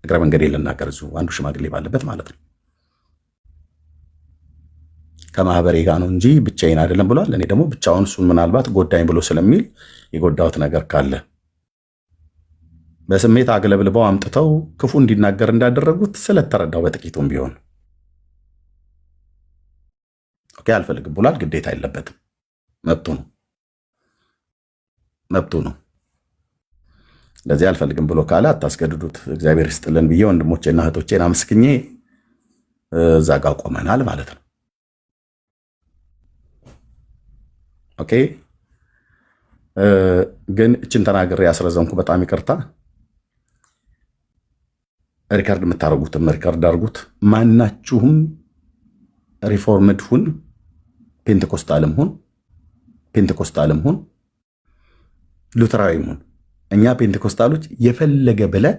እግረ መንገድ ልናገር እዚሁ አንዱ ሽማግሌ ባለበት ማለት ነው። ከማህበሬ ጋር ነው እንጂ ብቻዬን አይደለም ብሏል። እኔ ደግሞ ብቻውን እሱን ምናልባት ጎዳኝ ብሎ ስለሚል የጎዳሁት ነገር ካለ በስሜት አግለብልበው አምጥተው ክፉ እንዲናገር እንዳደረጉት ስለተረዳው በጥቂቱም ቢሆን ኦኬ አልፈልግም ብሏል። ግዴታ የለበትም፣ መብቱ ነው። ለዚህ አልፈልግም ብሎ ካለ አታስገድዱት። እግዚአብሔር ይስጥልን ብዬ ወንድሞቼና እህቶቼን አመስግኜ እዛ ጋ ቆመናል ማለት ነው። ኦኬ ግን እችን ተናግሬ ያስረዘምኩ በጣም ይቅርታ። ሪከርድ የምታደርጉትም ሪከርድ አድርጉት። ማናችሁም ሪፎርምድ ሁን ፔንቴኮስታልም ሁን ሉተራዊም ሁን እኛ ፔንቴኮስታሎች የፈለገ ብለን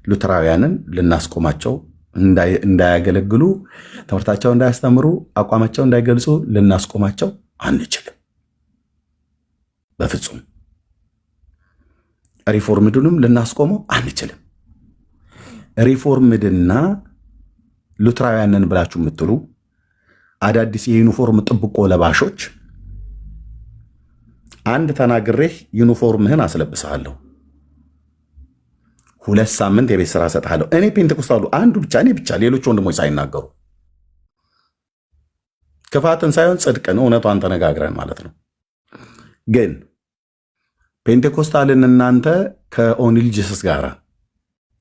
ሉተራውያንን ልናስቆማቸው እንዳያገለግሉ ትምህርታቸው እንዳያስተምሩ አቋማቸው እንዳይገልጹ ልናስቆማቸው አንችልም በፍጹም። ሪፎርምድንም ልናስቆመው አንችልም። ሪፎርምድና ሉተራውያንን ብላችሁ የምትሉ አዳዲስ የዩኒፎርም ጥብቆ ለባሾች አንድ ተናግሬህ ዩኒፎርምህን አስለብስሃለሁ፣ 2 ሳምንት የቤት ስራ ሰጥሃለሁ። እኔ ፔንቴኮስታሉ አንዱ ብቻ እኔ ብቻ ሌሎች ወንድሞች ሳይናገሩ ክፋትን ሳይሆን ጽድቅን እውነቷን ተነጋግረን ማለት ነው። ግን ፔንቴኮስታልን እናንተ ከኦኒል ጂሰስ ጋር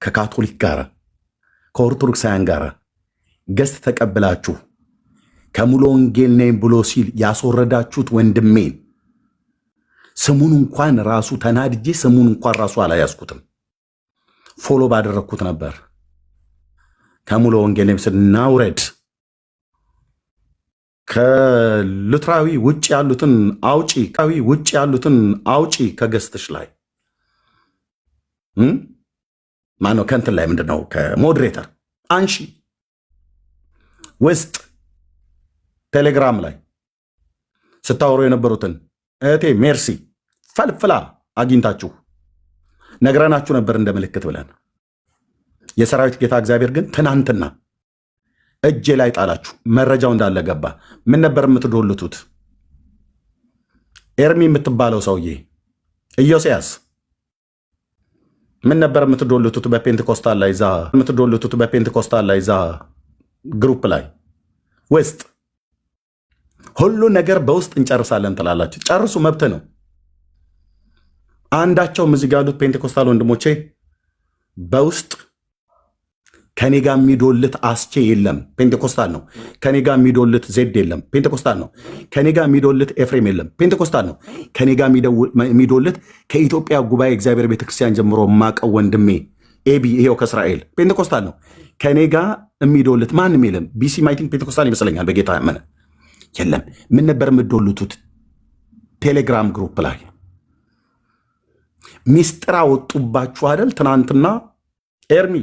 ከካቶሊክ ጋር ከኦርቶዶክሳውያን ጋር ገስት ተቀብላችሁ ከሙሉ ወንጌል ነኝ ብሎ ሲል ያስወረዳችሁት ወንድሜን ስሙን እንኳን ራሱ ተናድጄ ስሙን እንኳን ራሱ አላያዝኩትም፣ ፎሎ ባደረግኩት ነበር። ከሙሉ ወንጌል ነኝ ስናውረድ ከሉትራዊ ውጭ ያሉትን አውጪ ከገስትሽ ላይ ማነው ከንትን ላይ ምንድነው ከሞዴሬተር አንሺ ውስጥ ቴሌግራም ላይ ስታወሩ የነበሩትን እህቴ ሜርሲ ፈልፍላ አግኝታችሁ ነግረናችሁ ነበር እንደ ምልክት ብለን። የሰራዊት ጌታ እግዚአብሔር ግን ትናንትና እጄ ላይ ጣላችሁ። መረጃው እንዳለ ገባ። ምን ነበር የምትዶልቱት? ኤርሚ የምትባለው ሰውዬ ኢዮስያስ ምን ነበር የምትዶልቱት? በፔንቴኮስታል ላይ እዛ ግሩፕ ላይ ውስጥ ሁሉ ነገር በውስጥ እንጨርሳለን ትላላችሁ። ጨርሱ፣ መብት ነው። አንዳቸውም እዚህ ጋር ያሉት ፔንቴኮስታል ወንድሞቼ በውስጥ ከኔ ጋር የሚዶልት አስቼ የለም፣ ፔንቴኮስታል ነው። ከኔ ጋር የሚዶልት ዜድ የለም፣ ፔንቴኮስታል ነው። ከኔ ጋር የሚዶልት ኤፍሬም የለም፣ ፔንቴኮስታል ነው። ከኔ ጋር የሚዶልት ከኢትዮጵያ ጉባኤ እግዚአብሔር ቤተክርስቲያን ጀምሮ ማቀው ወንድሜ ኤቢ ይሄው ከእስራኤል ፔንቴኮስታል ነው። ከኔ ጋር የሚዶልት ማንም የለም። ቢሲ ማይቲንግ ፔንቴኮስታል ይመስለኛል በጌታ ያመነ የለም። ምን ነበር የምትዶልቱት? ቴሌግራም ግሩፕ ላይ ሚስጥር አወጡባችሁ አይደል? ትናንትና ኤርሚ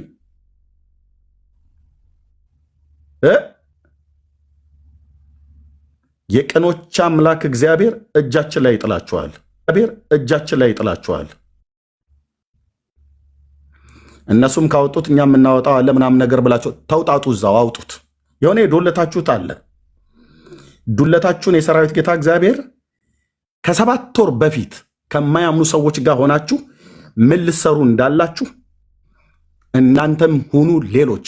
የቀኖች አምላክ እግዚአብሔር እጃችን ላይ ይጥላችኋል። እነሱም ካወጡት እኛ የምናወጣው አለ ምናምን ነገር ብላችሁ ተውጣጡ፣ እዛው አውጡት። የሆነ የዶለታችሁት አለ። ዱለታችሁን የሰራዊት ጌታ እግዚአብሔር ከ7 ወር በፊት ከማያምኑ ሰዎች ጋር ሆናችሁ ምን ልትሰሩ እንዳላችሁ እናንተም ሁኑ ሌሎች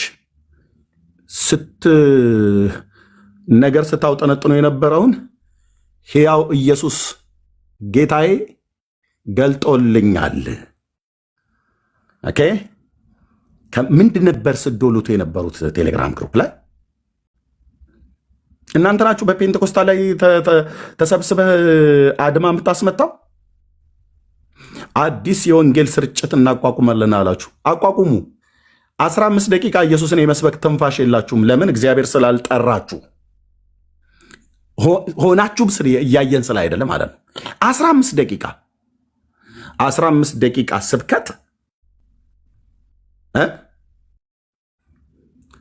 ነገር ስታውጠነጥኑ የነበረውን ሕያው ኢየሱስ ጌታዬ ገልጦልኛል። ኦኬ ምንድን ነበር ስዶሉት የነበሩት ቴሌግራም ግሩፕ ላይ? እናንተ ናችሁ በፔንቴኮስታል ላይ ተሰብስበህ አድማ የምታስመታው። አዲስ የወንጌል ስርጭት እናቋቁማለን አላችሁ። አቋቁሙ። 15 ደቂቃ ኢየሱስን የመስበክ ትንፋሽ የላችሁም። ለምን? እግዚአብሔር ስላልጠራችሁ። ሆናችሁም እያየን ስለ አይደለም ማለት ነው። 15 ደቂቃ ስብከት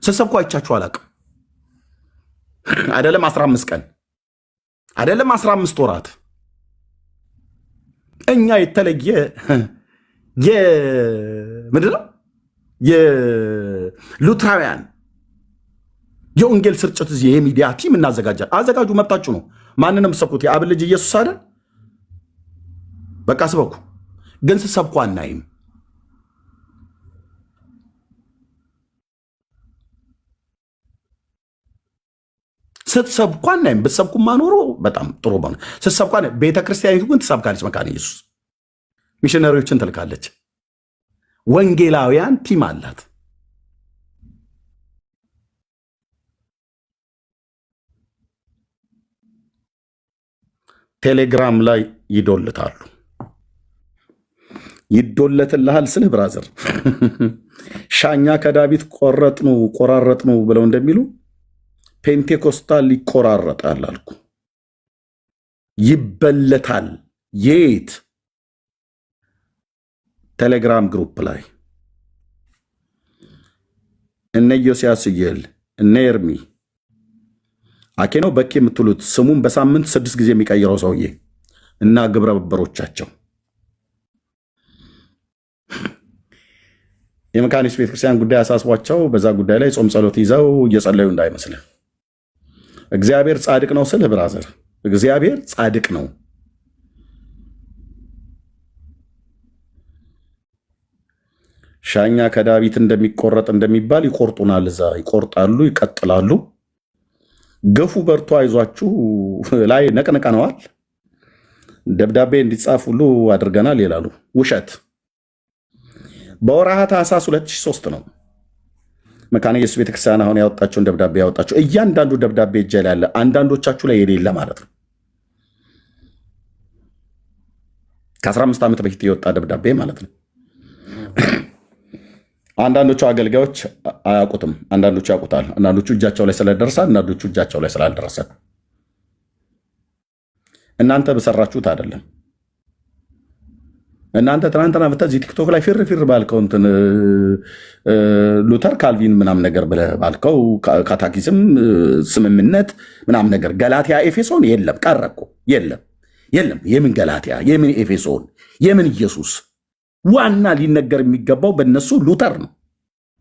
ስሰብኩ አይቻችሁ አላቅም። አይደለም 15 ቀን አይደለም 15 ወራት። እኛ የተለየ ምንድነው የሉትራውያን የወንጌል ስርጭት እዚህ የሚዲያ ቲም እናዘጋጃል። አዘጋጁ፣ መብታችሁ ነው። ማንንም ሰብኩት። የአብ ልጅ ኢየሱስ አይደል? በቃ ስበኩ። ግን ስሰብኩ አናይም። ስትሰብኩ አናይም። ብትሰብኩማ ኖሮ በጣም ጥሩ ሆነ። ስትሰብኩ ቤተክርስቲያኒቱ ግን ትሰብካለች። መካነ ኢየሱስ ሚሽነሪዎችን ትልካለች። ወንጌላውያን ቲም አላት። ቴሌግራም ላይ ይዶልታሉ። ይዶለትልሃል ስልህ ብራዘር ሻኛ ከዳዊት ቆራረጥኑ ብለው እንደሚሉ ፔንቴኮስታል ይቆራረጣል አልኩ። ይበለታል። የት ቴሌግራም ግሩፕ ላይ እነ ኢዮስያስ እየል እነ ኤርሚ አኬ ነው በኬ የምትሉት ስሙን በሳምንት 6 ጊዜ የሚቀይረው ሰውዬ እና ግብረ አበሮቻቸው የመካኒስ ቤተክርስቲያን ጉዳይ አሳስቧቸው በዛ ጉዳይ ላይ ጾም ጸሎት ይዘው እየጸለዩ እንዳይመስልህ። እግዚአብሔር ጻድቅ ነው ስልህ ብራዘር፣ እግዚአብሔር ጻድቅ ነው። ሻኛ ከዳዊት እንደሚቆረጥ እንደሚባል ይቆርጡናል፣ እዛ ይቆርጣሉ፣ ይቀጥላሉ። ገፉ፣ በርቱ፣ አይዟችሁ ላይ ነቅንቀነዋል፣ ደብዳቤ እንዲጻፍ ሁሉ አድርገናል ይላሉ። ውሸት። በወርሃ ታኅሳስ 2003 ነው መካነ ኢየሱስ ቤተክርስቲያን አሁን ያወጣቸውን ደብዳቤ ያወጣቸው። እያንዳንዱ ደብዳቤ እጄ ላይ ያለ፣ አንዳንዶቻችሁ ላይ የሌለ ማለት ነው። ከ15 ዓመት በፊት የወጣ ደብዳቤ ማለት ነው። አንዳንዶቹ አገልጋዮች አያውቁትም፣ አንዳንዶቹ ያውቁታል። አንዳንዶቹ እጃቸው ላይ ስለደረሰ፣ አንዳንዶቹ እጃቸው ላይ ስላልደረሰ። እናንተ በሰራችሁት አይደለም። እናንተ ትናንትና በተዚህ ቲክቶክ ላይ ፊር ባልከው እንትን ሉተር ካልቪን ምናምን ነገር ብለህ ባልከው ካታኪዝም ስምምነት ምናምን ነገር ገላትያ ኤፌሶን የለም ቀረ እኮ የለም። የምን ገላትያ የምን ኤፌሶን የምን ኢየሱስ? ዋና ሊነገር የሚገባው በእነሱ ሉተር ነው።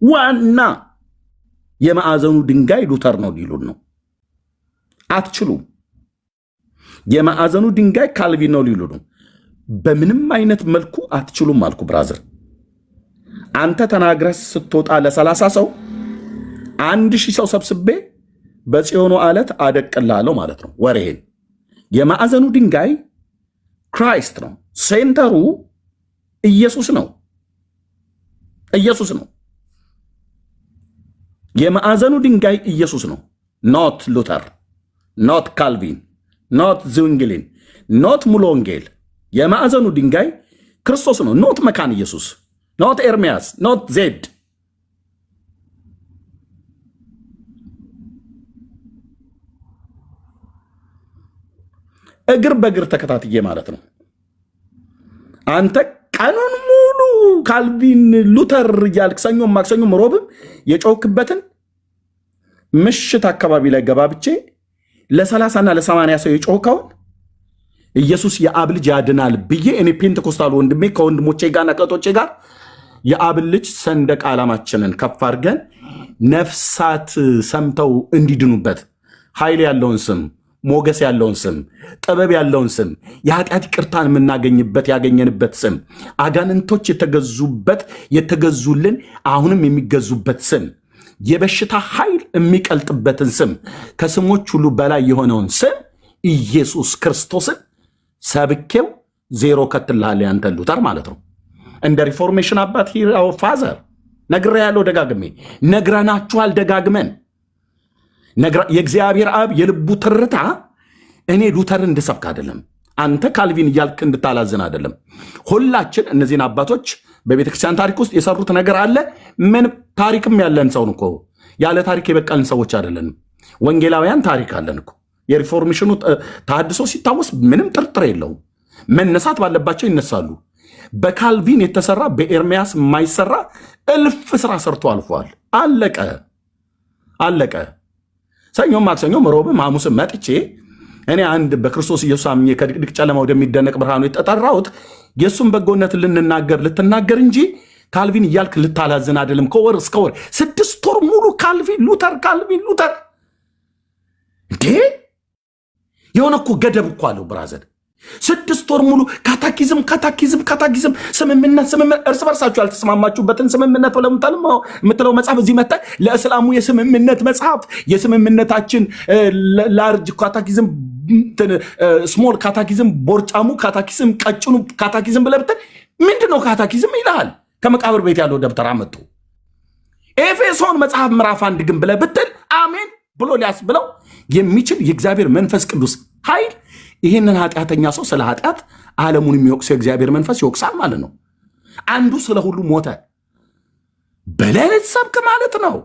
ዋና የማዕዘኑ ድንጋይ ሉተር ነው ሊሉን ነው። አትችሉም። የማዕዘኑ ድንጋይ ካልቪን ነው ሊሉ ነው። በምንም አይነት መልኩ አትችሉም አልኩ ብራዘር። አንተ ተናግረህ ስትወጣ ለ30 ሰው 1000 ሰው ሰብስቤ በጽዮኑ ዓለት አደቅላለሁ ማለት ነው ወሬን። የማዕዘኑ ድንጋይ ክራይስት ነው። ሴንተሩ ኢየሱስ ነው። ኢየሱስ ነው። የማዕዘኑ ድንጋይ ኢየሱስ ነው። ኖት ሉተር፣ ኖት ካልቪን፣ ኖት ዝዊንግሊን፣ ኖት ሙሉ ወንጌል። የማዕዘኑ ድንጋይ ክርስቶስ ነው። ኖት መካን ኢየሱስ፣ ኖት ኤርሚያስ፣ ኖት ዜድ። እግር በእግር ተከታትዬ ማለት ነው። አንተ ቀኑን ሙሉ ካልቪን ሉተር እያልክ ሰኞም ማክሰኞም ሮብም የጮክበትን ምሽት አካባቢ ላይ ገባብቼ ለ30 እና ለ80 ሰው የጮከውን ኢየሱስ የአብ ልጅ ያድናል ብዬ እኔ ፔንቴኮስታል ወንድሜ ከወንድሞቼ ጋርና ከእህቶቼ ጋር የአብ ልጅ ሰንደቅ ዓላማችንን ከፍ አድርገን ነፍሳት ሰምተው እንዲድኑበት ኃይል ያለውን ስም፣ ሞገስ ያለውን ስም፣ ጥበብ ያለውን ስም፣ የኃጢአት ይቅርታን የምናገኝበት ያገኘንበት ስም፣ አጋንንቶች የተገዙበት የተገዙልን አሁንም የሚገዙበት ስም፣ የበሽታ ኃይል የሚቀልጥበትን ስም፣ ከስሞች ሁሉ በላይ የሆነውን ስም ኢየሱስ ክርስቶስን ሰብኬው ዜሮ ከትልሃል። ያንተ ሉተር ማለት ነው። እንደ ሪፎርሜሽን አባት ሂራው ፋዘር ነግሬ ያለው ደጋግሜ ነግረናችኋል። ደጋግመን የእግዚአብሔር አብ የልቡ ትርታ እኔ ሉተርን እንድሰብክ አይደለም፣ አንተ ካልቪን እያልክ እንድታላዝን አይደለም። ሁላችን እነዚህን አባቶች በቤተክርስቲያን ታሪክ ውስጥ የሰሩት ነገር አለ። ምን ታሪክም ያለን ሰውን እኮ ያለ ታሪክ የበቀልን ሰዎች አይደለንም። ወንጌላውያን ታሪክ አለን እኮ። የሪፎርሜሽኑ ተሐድሶ ሲታወስ ምንም ጥርጥር የለውም። መነሳት ባለባቸው ይነሳሉ። በካልቪን የተሰራ በኤርሚያስ የማይሰራ እልፍ ስራ ሰርቶ አልፏል። አለቀ። ሰኞም ማክሰኞም ሮብም ሐሙስም መጥቼ እኔ አንድ በክርስቶስ ኢየሱስ አምኜ ከድቅድቅ ጨለማ ወደሚደነቅ ብርሃኑ የተጠራሁት የእሱን በጎነት ልትናገር እንጂ ካልቪን እያልክ ልታላዝን አይደለም። ከወር እስከ ወር 6 ወር ሙሉ ካልቪን ሉተር እንዴ! የሆነ እኮ ገደብ እኮ አለው ብራዘር። 6 ወር ሙሉ ካታኪዝም ስምምነት እርስ በርሳችሁ ያልተስማማችሁበትን ስምምነት የምትለው መጽሐፍ እዚህ መጣ። ለእስላሙ የስምምነት መጽሐፍ የስምምነታችን ላርጅ ካታኪዝም፣ ስሞል ካታኪዝም፣ ቦርጫሙ ካታኪዝም፣ ቀጭኑ ካታኪዝም ብለህ ብትል ምንድነው ካታኪዝም ይልሃል። ከመቃብር ቤት ያለው ደብተራ መጥቶ ኤፌሶን መጽሐፍ ምዕራፍ 1 ግን ብለህ ብትል አሜን ብሎ ሊያስብለው የሚችል የእግዚአብሔር መንፈስ ቅዱስ ኃይል ይህንን ኃጢአተኛ ሰው ስለ ኃጢአት ዓለሙን የሚወቅሰው የእግዚአብሔር መንፈስ ይወቅሳል ማለት ነው። አንዱ ስለ ሁሉ ሞተ በሌሊት ሰብክ ማለት ነው።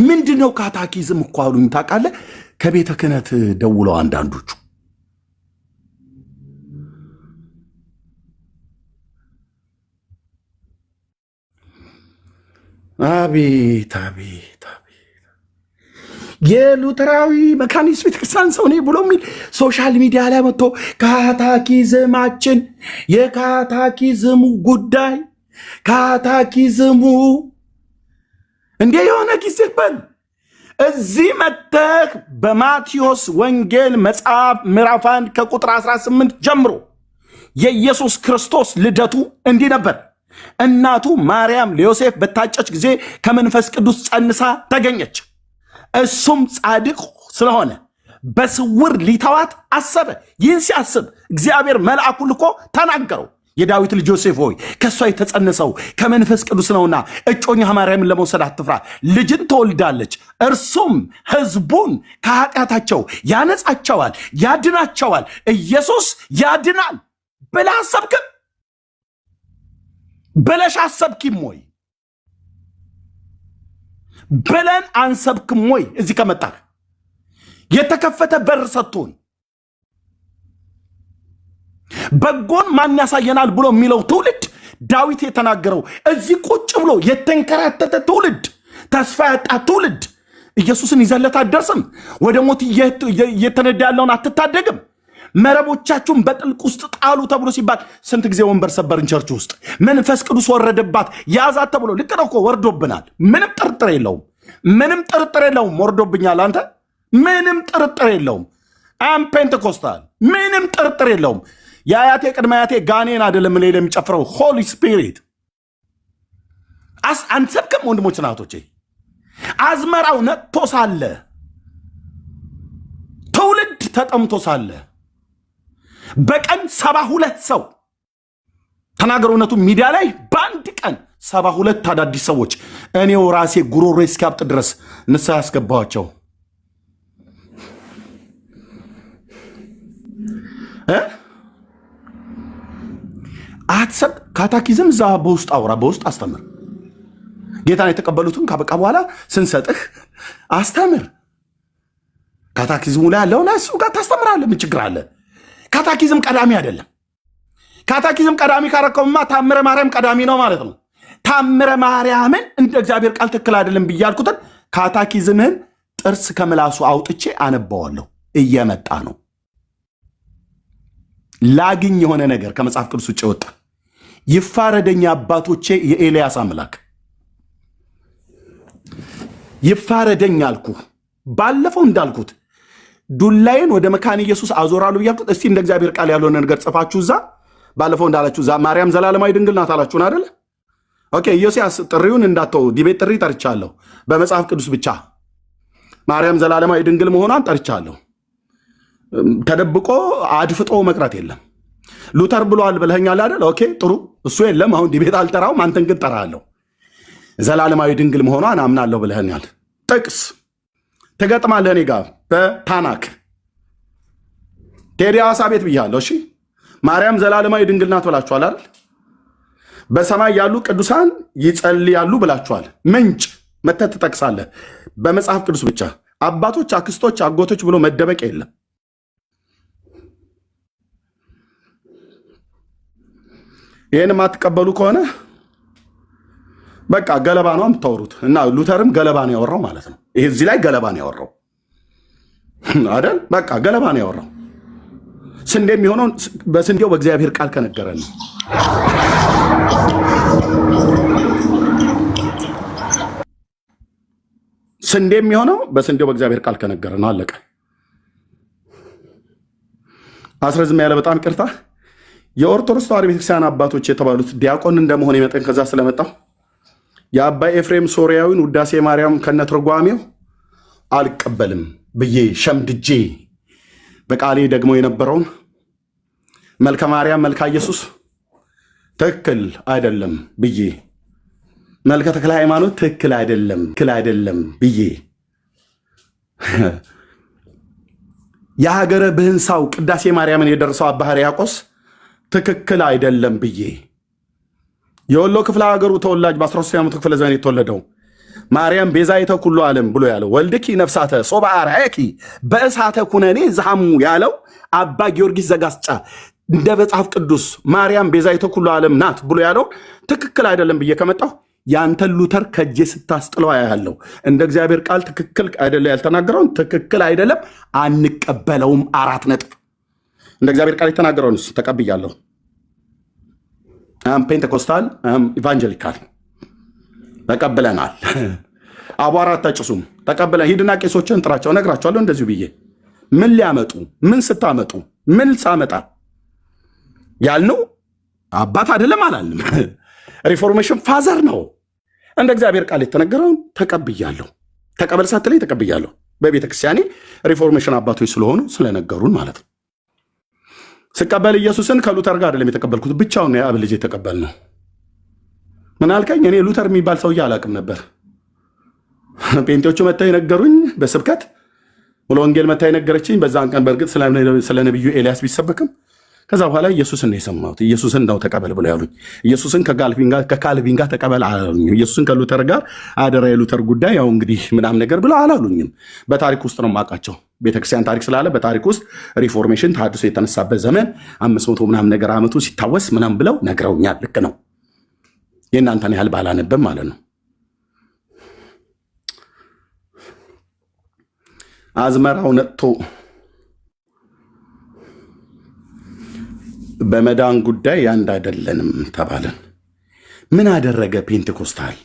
ምንድነው ካታኪዝም እኮ አሉኝ ታውቃለህ። ከቤተ ክህነት ደውለው አንዳንዶቹ አቤት አቤት የሉተራዊ መካኒስት ቤተክርስቲያን ሰው ነኝ ብሎ የሚል ሶሻል ሚዲያ ላይ መጥቶ ካታኪዝማችን የካታኪዝሙ ጉዳይ ካታኪዝሙ እንዴ የሆነ ጊዜ በል እዚህ መጥተህ በማቴዎስ ወንጌል መጽሐፍ ምዕራፍ 1 ከቁጥር 18 ጀምሮ የኢየሱስ ክርስቶስ ልደቱ እንዲህ ነበር። እናቱ ማርያም ለዮሴፍ በታጨች ጊዜ ከመንፈስ ቅዱስ ጸንሳ ተገኘች። እሱም ጻድቅ ስለሆነ በስውር ሊተዋት አሰበ። ይህን ሲያስብ እግዚአብሔር መልአኩን ልኮ ተናገረው። የዳዊት ልጅ ዮሴፍ ሆይ ከእሷ የተጸነሰው ከመንፈስ ቅዱስ ነውና እጮኛ ማርያምን ለመውሰድ አትፍራ፣ ልጅን ትወልዳለች፣ እርሱም ሕዝቡን ከኃጢአታቸው ያነጻቸዋል፣ ያድናቸዋል። ኢየሱስ ያድናል ብለህ አሰብክም? ብለሽ አሰብኪም ወይ? ብለን አንሰብክም ወይ? እዚህ ከመጣህ የተከፈተ በር ሰጥቶን በጎን ማን ያሳየናል ብሎ የሚለው ትውልድ ዳዊት የተናገረው እዚህ ቁጭ ብሎ የተንከራተተ ትውልድ፣ ተስፋ ያጣ ትውልድ ኢየሱስን ይዘለት አትደርስም። ወደ ሞት እየተነዳ ያለውን አትታደግም። መረቦቻችሁን በጥልቅ ውስጥ ጣሉ ተብሎ ሲባል ስንት ጊዜ ወንበር ሰበርን ቸርች ውስጥ። መንፈስ ቅዱስ ወረደባት ያዛት ተብሎ ልክ ነው እኮ ወርዶብናል። ምንም ጥርጥር የለውም። ምንም ጥርጥር የለውም። ወርዶብኛል። አንተ ምንም ጥርጥር የለውም። አም ፔንቴኮስታል ምንም ጥርጥር የለውም። የአያቴ ቅድመ አያቴ ጋኔን አይደለም ላይ የሚጨፍረው ሆሊ ስፒሪት አንሰብክም። ወንድሞች ናቶቼ አዝመራው ነጥቶ ሳለ ትውልድ ተጠምቶ ሳለ በቀን 72 ሰው ተናገር። እውነቱ ሚዲያ ላይ በአንድ ቀን 72 አዳዲስ ሰዎች እኔው ራሴ ጉሮሮ እስኪያብጥ ድረስ ንስሐ ያስገባኋቸው አትሰብ ካታኪዝም እዛ በውስጥ አውራ፣ በውስጥ አስተምር። ጌታን የተቀበሉትን ካበቃ በኋላ ስንሰጥህ አስተምር። ካታኪዝሙ ላይ ያለው ላይ እሱ ጋር ታስተምራለህ። ምን ችግር አለ? ካታኪዝም ቀዳሚ አይደለም። ካታኪዝም ቀዳሚ ካረከውማ ታምረ ማርያም ቀዳሚ ነው ማለት ነው። ታምረ ማርያምን እንደ እግዚአብሔር ቃል ትክክል አይደለም ብያልኩትን ካታኪዝምህን ጥርስ ከምላሱ አውጥቼ አነባዋለሁ። እየመጣ ነው። ላግኝ የሆነ ነገር ከመጽሐፍ ቅዱስ ውጭ ወጣ። ይፋረደኝ አባቶቼ የኤልያስ አምላክ ይፋረደኝ አልኩ። ባለፈው እንዳልኩት ዱላዬን ወደ መካነ ኢየሱስ አዞራሉ ብያልኩት። እስቲ እንደ እግዚአብሔር ቃል ያልሆነ ነገር ጽፋችሁ እዛ ባለፈው እንዳላችሁ እዛ ማርያም ዘላለማዊ ድንግል ናት አላችሁን አይደለ? ኦኬ ኢዮስያስ ጥሪውን እንዳተው ዲቤት ጥሪ ጠርቻለሁ። በመጽሐፍ ቅዱስ ብቻ ማርያም ዘላለማዊ ድንግል መሆኗን ጠርቻለሁ። ተደብቆ አድፍጦ መቅረት የለም። ሉተር ብሏል ብለኸኛል አይደል? ኦኬ ጥሩ፣ እሱ የለም። አሁን ዲቤት አልጠራውም፣ አንተን ግን ጠራለሁ። ዘላለማዊ ድንግል መሆኗን አምናለሁ ብለኸኛል። ጥቅስ ትገጥማለህ እኔ ጋር በታናክ ቴዲ አዋሳ ቤት ብያለሁ። እሺ ማርያም ዘላለማዊ ድንግል ናት ብላችኋል አይደል? በሰማይ ያሉ ቅዱሳን ይጸልያሉ ብላችኋል። ምንጭ መተት ትጠቅሳለህ። በመጽሐፍ ቅዱስ ብቻ አባቶች፣ አክስቶች፣ አጎቶች ብሎ መደበቅ የለም። ይህን የማትቀበሉ ከሆነ በቃ ገለባ ነው የምታወሩት። እና ሉተርም ገለባ ነው ያወራው ማለት ነው። ይሄ እዚህ ላይ ገለባ ነው ያወራው አይደል? በቃ ገለባ ነው ያወራው። ስንዴ የሚሆነው በስንዴው በእግዚአብሔር ቃል ከነገረን ነው። ስንዴ የሚሆነው በስንዴው በእግዚአብሔር ቃል ከነገረን ነው። አለቀ። አስረዝም ያለ በጣም ቅርታ። የኦርቶዶክስ ተዋሕዶ ቤተክርስቲያን አባቶች የተባሉት ዲያቆን እንደመሆን የመጠን ከዛ ስለመጣው የአባ ኤፍሬም ሶርያዊን ውዳሴ ማርያም ከነትርጓሜው አልቀበልም ብዬ ሸምድጄ በቃሌ ደግሞ የነበረውን መልከ ማርያም መልካ ኢየሱስ ትክክል አይደለም ብዬ መልከ ተክለ ሃይማኖት ትክክል አይደለም ብዬ የሀገረ ብህንሳው ቅዳሴ ማርያምን የደረሰው አባ ሕርያቆስ ትክክል አይደለም ብዬ የወሎ ክፍለ ሀገሩ ተወላጅ በ13ኛው መቶ ክፍለ ዘመን የተወለደው ማርያም ቤዛይተ ኩሉ ዓለም ብሎ ያለው ወልድኪ ነፍሳተ ሶባ አርአየኪ በእሳተ ኩነኔ ዝሃሙ ያለው አባ ጊዮርጊስ ዘጋስጫ እንደ መጽሐፍ ቅዱስ ማርያም ቤዛይተ ኩሉ ዓለም ናት ብሎ ያለው ትክክል አይደለም ብዬ ከመጣሁ ያንተን ሉተር ከጄ ስታስጥለው ያለው እንደ እግዚአብሔር ቃል ትክክል አይደለ ያልተናገረውን ትክክል አይደለም አንቀበለውም። 4 ነጥብ። እንደ እግዚአብሔር ቃል የተናገረውን ተቀብያለሁ። ፔንቴኮስታል ኢቫንጀሊካል ተቀብለናል። አቧራ አታጭሱም ተቀብለን። ሂድና ቄሶችን ጥራቸው እነግራቸዋለሁ። እንደዚሁ ብዬ ምን ሊያመጡ ምን ስታመጡ ምን ሳመጣ ያልነው አባት አይደለም አላልንም። ሪፎርሜሽን ፋዘር ነው። እንደ እግዚአብሔር ቃል የተነገረውን ተቀብያለሁ። ተቀበል ሳትለኝ ተቀብያለሁ። በቤተ ክርስቲያኔ ሪፎርሜሽን አባቶች ስለሆኑ ስለነገሩን ማለት ነው። ስቀበል ኢየሱስን ከሉተር ጋር አይደለም የተቀበልኩት፣ ብቻውን የአብ ልጅ የተቀበል ነው። ምን አልከኝ? እኔ ሉተር የሚባል ሰውዬ አላውቅም ነበር። ጴንጤዎቹ መታ የነገሩኝ በስብከት ሙሉ ወንጌል መታ የነገረችኝ በዛን ቀን። በእርግጥ ስለ ነቢዩ ኤልያስ ቢሰበክም ከዛ በኋላ ኢየሱስን ነው የሰማሁት። ኢየሱስን ነው ተቀበል ብለው ያሉኝ። ኢየሱስን ከካልቪን ጋር ተቀበል አላሉኝም። ኢየሱስን ከሉተር ጋር አደራ የሉተር ጉዳይ ያው እንግዲህ ምናም ነገር ብለው አላሉኝም። በታሪክ ውስጥ ነው የማውቃቸው። ቤተክርስቲያን ታሪክ ስላለ በታሪክ ውስጥ ሪፎርሜሽን ተሐድሶ የተነሳበት ዘመን 500 ምናም ነገር ዓመቱ ሲታወስ ምናም ብለው ነግረውኛል። ልክ ነው። የእናንተን ያህል ባላነብም ማለት ነው። አዝመራው ነጥቶ በመዳን ጉዳይ አንድ አይደለንም ተባለን። ምን አደረገ ፔንቴኮስታል?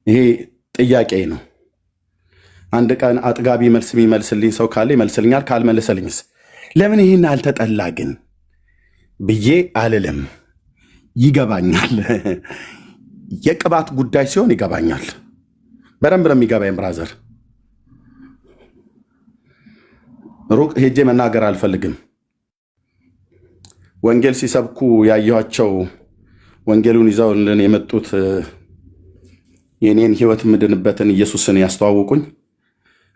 ይሄ ጥያቄ ነው። አንድ ቀን አጥጋቢ መልስ የሚመልስልኝ ሰው ካለ ይመልስልኛል። ካልመለሰልኝስ ለምን ይህን አልተጠላ ግን ብዬ አልልም። ይገባኛል። የቅባት ጉዳይ ሲሆን ይገባኛል። በደንብ ነው የሚገባኝ ብራዘር። ሩቅ ሄጄ መናገር አልፈልግም። ወንጌል ሲሰብኩ ያየኋቸው ወንጌሉን ይዘውልን የመጡት የኔን ህይወት ምድንበትን ኢየሱስን ያስተዋውቁኝ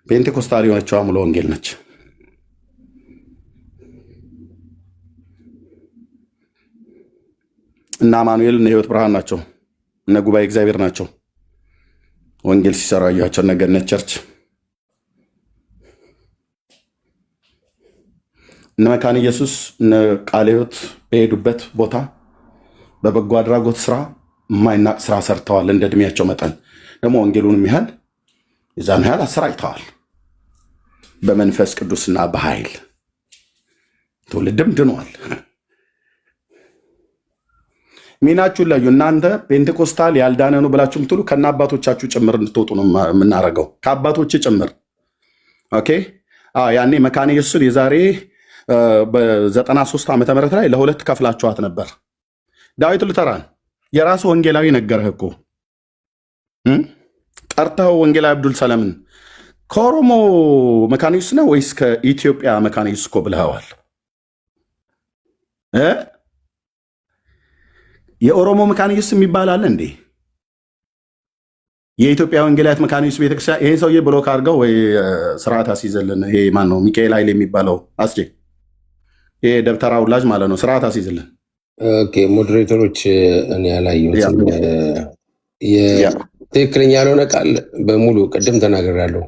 ፔንቴኮስታል የሆነችው ሙሉ ወንጌል ነች። እና አማኑኤል እነ ህይወት ብርሃን ናቸው። እነ ጉባኤ እግዚአብሔር ናቸው። ወንጌል ሲሰሩ ያየኋቸው እነ ገነት ቸርች፣ እነ መካነ ኢየሱስ፣ እነ ቃለ ሕይወት በሄዱበት ቦታ በበጎ አድራጎት ስራ የማይናቅ ስራ ሰርተዋል። እንደ እድሜያቸው መጠን ደግሞ ወንጌሉንም ያህል የዛን ያህል አሰራጭተዋል። በመንፈስ ቅዱስና በኃይል ትውልድም ድኗል። ሚናችሁን ለዩ። እናንተ ፔንቴኮስታል ያልዳነ ነው ብላችሁ ምትሉ ከና አባቶቻችሁ ጭምር እንድትወጡ ነው የምናደርገው፣ ከአባቶች ጭምር። ኦኬ። ያኔ መካነ ኢየሱስን የዛሬ በ93 ዓመተ ምህረት ላይ ለሁለት ከፍላችኋት ነበር። ዳዊት ሉተራን የራሱ ወንጌላዊ ነገረህ እኮ ጠርተኸው ወንጌላዊ አብዱል ሰለምን ከኦሮሞ መካነ ኢየሱስ ነው ወይስ ከኢትዮጵያ መካነ ኢየሱስ እኮ ብለኸዋል። የኦሮሞ መካነ ኢየሱስ የሚባል አለ እንዴ? የኢትዮጵያ ወንጌላዊት መካነ ኢየሱስ ቤተክርስቲያን ይሄ ሰውዬ ብሎክ አድርገው ወይ ስርዓት አስይዘልን። ይሄ ማን ነው? ሚካኤል ኃይል የሚባለው አስጄ፣ ይሄ ደብተራ ውላጅ ማለት ነው። ስርዓት አስይዝልን። ኦኬ ሞዴሬተሮች፣ እኔ ያላየሁትም ትክክለኛ ያልሆነ ቃል በሙሉ ቅድም ተናግሬያለሁ።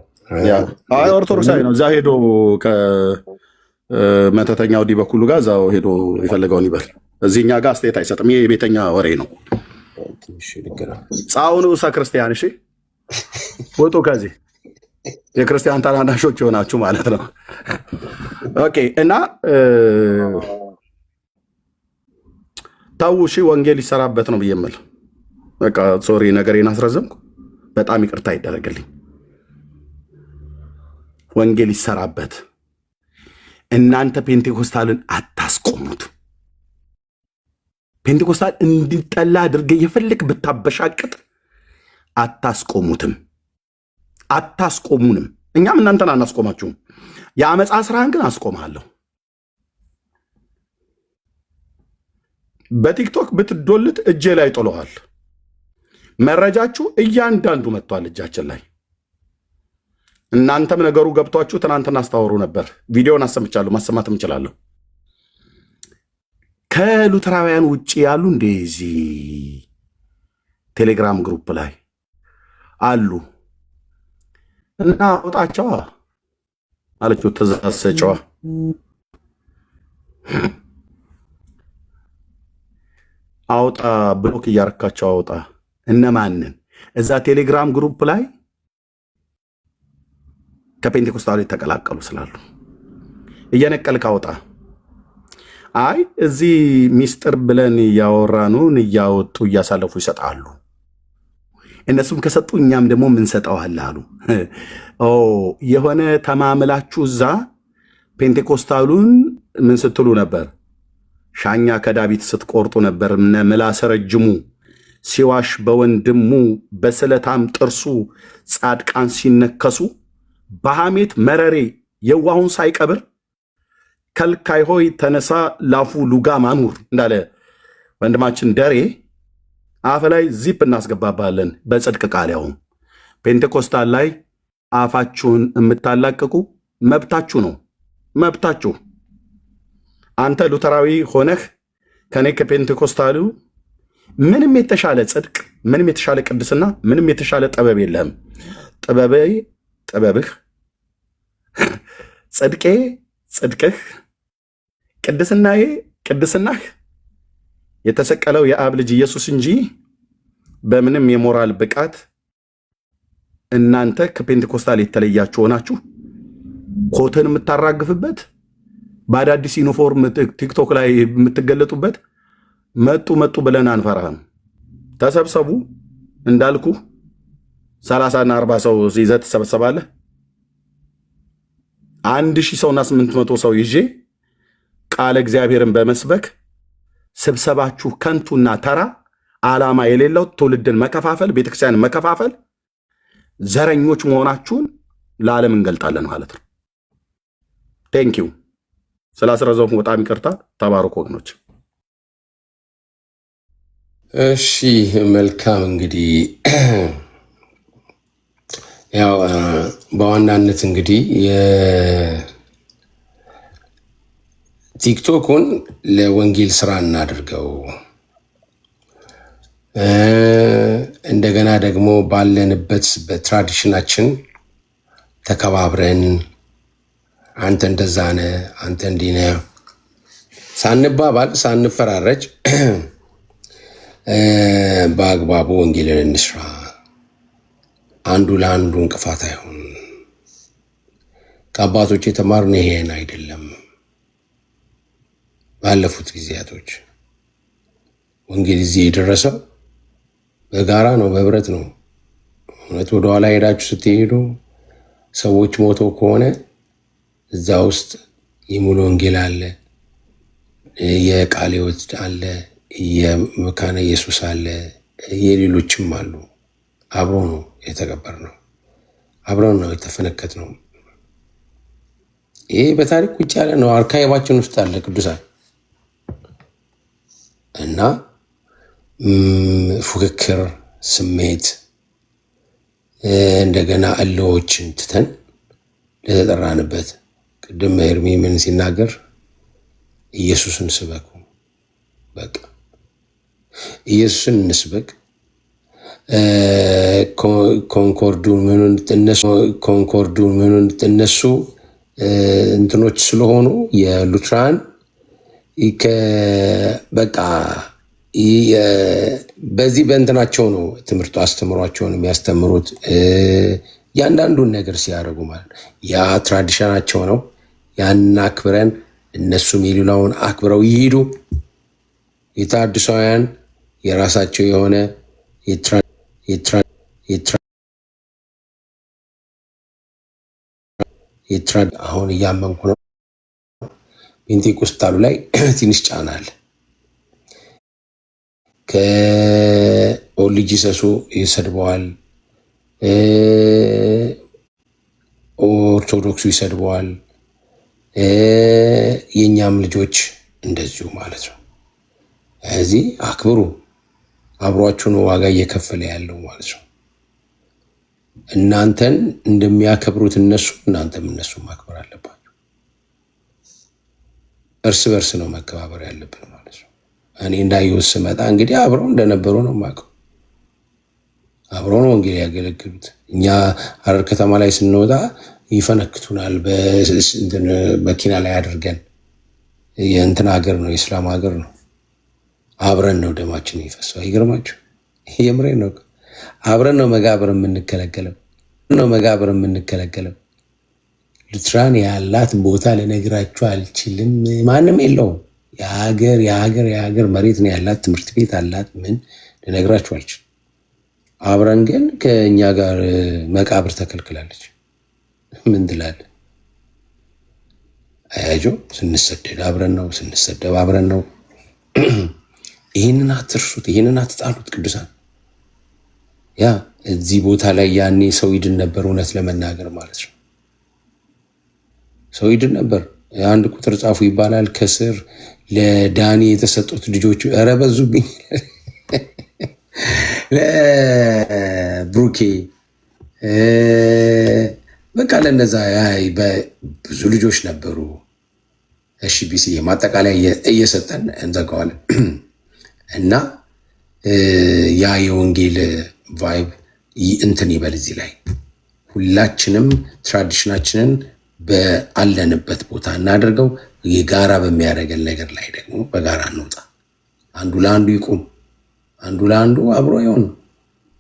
አይ ኦርቶዶክሳዊ ነው። እዛ ሄዶ ከመተተኛው ዲ በኩሉ ጋር እዛው ሄዶ የፈለገውን ይበል። እዚህኛ ጋር አስተያየት አይሰጥም። ይሄ የቤተኛ ወሬ ነው። ጻውኑ ክርስቲያን፣ እሺ ወጡ ከዚህ የክርስቲያን ታናናሾች የሆናችሁ ማለት ነው። ኦኬ። እና ታው እሺ፣ ወንጌል ይሰራበት ነው ብዬምል። በቃ ሶሪ ነገሬን አስረዘምኩ። በጣም ይቅርታ ይደረግልኝ። ወንጌል ይሰራበት። እናንተ ፔንቴኮስታልን አታስቆሙት። ፔንቴኮስታል እንዲጠላ አድርገህ የፈልክ ብታበሻቅጥ አታስቆሙትም፣ አታስቆሙንም። እኛም እናንተን አናስቆማችሁም። የአመፃ ስራህን ግን አስቆማለሁ። በቲክቶክ ብትዶልት እጄ ላይ ጥሎሃል። መረጃችሁ እያንዳንዱ መጥቷል እጃችን ላይ። እናንተም ነገሩ ገብቷችሁ ትናንትና አስታወሩ ነበር። ቪዲዮን አሰምቻለሁ፣ ማሰማትም እችላለሁ። ከሉተራውያን ውጭ ያሉ እንደዚህ ቴሌግራም ግሩፕ ላይ አሉ እና አውጣቸዋ አለችው። ትእዛዝ ሰጪዋ አውጣ፣ ብሎክ እያረካቸው አውጣ። እነማንን እዛ ቴሌግራም ግሩፕ ላይ ከፔንቴኮስታሎች ተቀላቀሉ ስላሉ እየነቀልክ አውጣ። አይ እዚህ ሚስጥር ብለን እያወራኑን እያወጡ እያሳለፉ ይሰጣሉ። እነሱም ከሰጡ እኛም ደግሞ ምንሰጠዋል አሉ። የሆነ ተማምላችሁ እዛ ፔንቴኮስታሉን ምን ስትሉ ነበር? ሻኛ ከዳዊት ስትቆርጡ ነበር። እነ ምላሰ ረጅሙ ሲዋሽ በወንድሙ በስለታም ጥርሱ ጻድቃን ሲነከሱ በሐሜት መረሬ የዋሁን ሳይቀብር ከልካይ ሆይ ተነሳ ላፉ ሉጋ ማኑር እንዳለ ወንድማችን ደሬ አፍ ላይ ዚፕ እናስገባባለን በጽድቅ ቃል። ያውም ፔንቴኮስታል ላይ አፋችሁን የምታላቅቁ መብታችሁ ነው፣ መብታችሁ። አንተ ሉተራዊ ሆነህ ከኔ ከፔንቴኮስታሉ ምንም የተሻለ ጽድቅ፣ ምንም የተሻለ ቅድስና፣ ምንም የተሻለ ጥበብ የለህም። ጥበብህ፣ ጽድቄ ጽድቅህ፣ ቅድስናዬ ቅድስናህ የተሰቀለው የአብ ልጅ ኢየሱስ እንጂ በምንም የሞራል ብቃት እናንተ ከፔንቴኮስታል የተለያችሁ ሆናችሁ ኮትን የምታራግፍበት በአዳዲስ ዩኒፎርም ቲክቶክ ላይ የምትገለጡበት መጡ ብለን አንፈራህም። ተሰብሰቡ እንዳልኩ 30 እና 40 ሰው ይዘህ ትሰበሰባለህ። 1000 ሰውና 800 ሰው ይዤ ቃለ እግዚአብሔርን በመስበክ ስብሰባችሁ ከንቱና ተራ ዓላማ የሌለው ትውልድን መከፋፈል፣ ቤተክርስቲያን መከፋፈል፣ ዘረኞች መሆናችሁን ለዓለም እንገልጣለን ማለት ነው። ቴንኪው። ስላስረዘሙ በጣም ይቅርታ። ተባረኩ ወገኖች። እሺ መልካም። እንግዲህ ያው በዋናነት እንግዲህ ቲክቶኩን ለወንጌል ስራ እናድርገው። እንደገና ደግሞ ባለንበት በትራዲሽናችን ተከባብረን አንተ እንደዛ ነህ አንተ እንዲህ ነህ ሳንባባል ሳንፈራረጅ በአግባቡ ወንጌልን እንስራ። አንዱ ለአንዱ እንቅፋት አይሆን። ከአባቶች የተማርነው ይሄን አይደለም። ባለፉት ጊዜያቶች ወንጌል እዚህ የደረሰው በጋራ ነው፣ በህብረት ነው። እውነት ወደኋላ ሄዳችሁ ስትሄዱ ሰዎች ሞተው ከሆነ እዛ ውስጥ የሙሉ ወንጌል አለ፣ የቃለ ሕይወት አለ፣ የመካነ ኢየሱስ አለ፣ የሌሎችም አሉ። አብሮ ነው የተቀበር ነው፣ አብረን ነው የተፈነከት ነው። ይሄ በታሪክ ውጭ ያለ ነው፣ አርካይባችን ውስጥ አለ ቅዱሳን እና ፉክክር ስሜት እንደገና እልዎችን ትተን ለተጠራንበት ቅድም ኤርሚ ምን ሲናገር ኢየሱስን ስበኩ። በቃ ኢየሱስን እንስበክ። ኮንኮርዱን ምኑን እነሱ እንትኖች ስለሆኑ የሉትራን በቃ በዚህ በእንትናቸው ነው ትምህርቱ አስተምሯቸውን የሚያስተምሩት። ያንዳንዱን ነገር ሲያደርጉ ማለት ያ ትራዲሽናቸው ነው። ያንን አክብረን እነሱም የሌላውን አክብረው ይሄዱ። የታድሳውያን የራሳቸው የሆነ አሁን እያመንኩ ነው። ፔንቴኮስታሉ ላይ ትንሽ ጫና አለ። ከኦንሊ ጂሰሱ ይሰድበዋል፣ ኦርቶዶክሱ ይሰድበዋል፣ የእኛም ልጆች እንደዚሁ ማለት ነው። እዚህ አክብሩ። አብሯችሁን ዋጋ እየከፈለ ያለው ማለት ነው። እናንተን እንደሚያከብሩት እነሱ እናንተም እነሱ ማክበር አለባችሁ። እርስ በርስ ነው መከባበር ያለብን ማለት ነው። እኔ እንዳየሁት ስመጣ እንግዲህ አብረው እንደነበሩ ነው የማውቀው። አብረው ነው ወንጌል ያገለግሉት። እኛ ሐረር ከተማ ላይ ስንወጣ ይፈነክቱናል መኪና ላይ አድርገን። የእንትን ሀገር ነው፣ የእስላም ሀገር ነው። አብረን ነው ደማችን ይፈሰው። አይገርማችሁ? የምሬን ነው። አብረን ነው መጋብር የምንከለከለው። ልትራን ያላት ቦታ ልነግራችሁ አልችልም። ማንም የለውም። የሀገር መሬት ነው ያላት። ትምህርት ቤት አላት። ምን ልነግራችሁ አልችልም። አብረን ግን ከእኛ ጋር መቃብር ተከልክላለች። ምን ትላለህ? አያጆ ስንሰደድ አብረን ነው፣ ስንሰደብ አብረን ነው። ይህንን አትርሱት፣ ይህንን አትጣሉት ቅዱሳን። ያ እዚህ ቦታ ላይ ያኔ ሰው ይድን ነበር፣ እውነት ለመናገር ማለት ነው። ሰው ይድን ነበር። አንድ ቁጥር ጻፉ ይባላል ከስር ለዳኒ የተሰጡት ልጆች ኧረ በዙብኝ። ለብሩኬ በቃ ለነዛ ብዙ ልጆች ነበሩ። እሺ ቢሲ ማጠቃለያ እየሰጠን እንዘጋዋለን። እና ያ የወንጌል ቫይብ እንትን ይበል። እዚህ ላይ ሁላችንም ትራዲሽናችንን በአለንበት ቦታ እናደርገው። የጋራ በሚያደርገን ነገር ላይ ደግሞ በጋራ እንውጣ። አንዱ ለአንዱ ይቁም፣ አንዱ ለአንዱ አብሮ ይሆን፣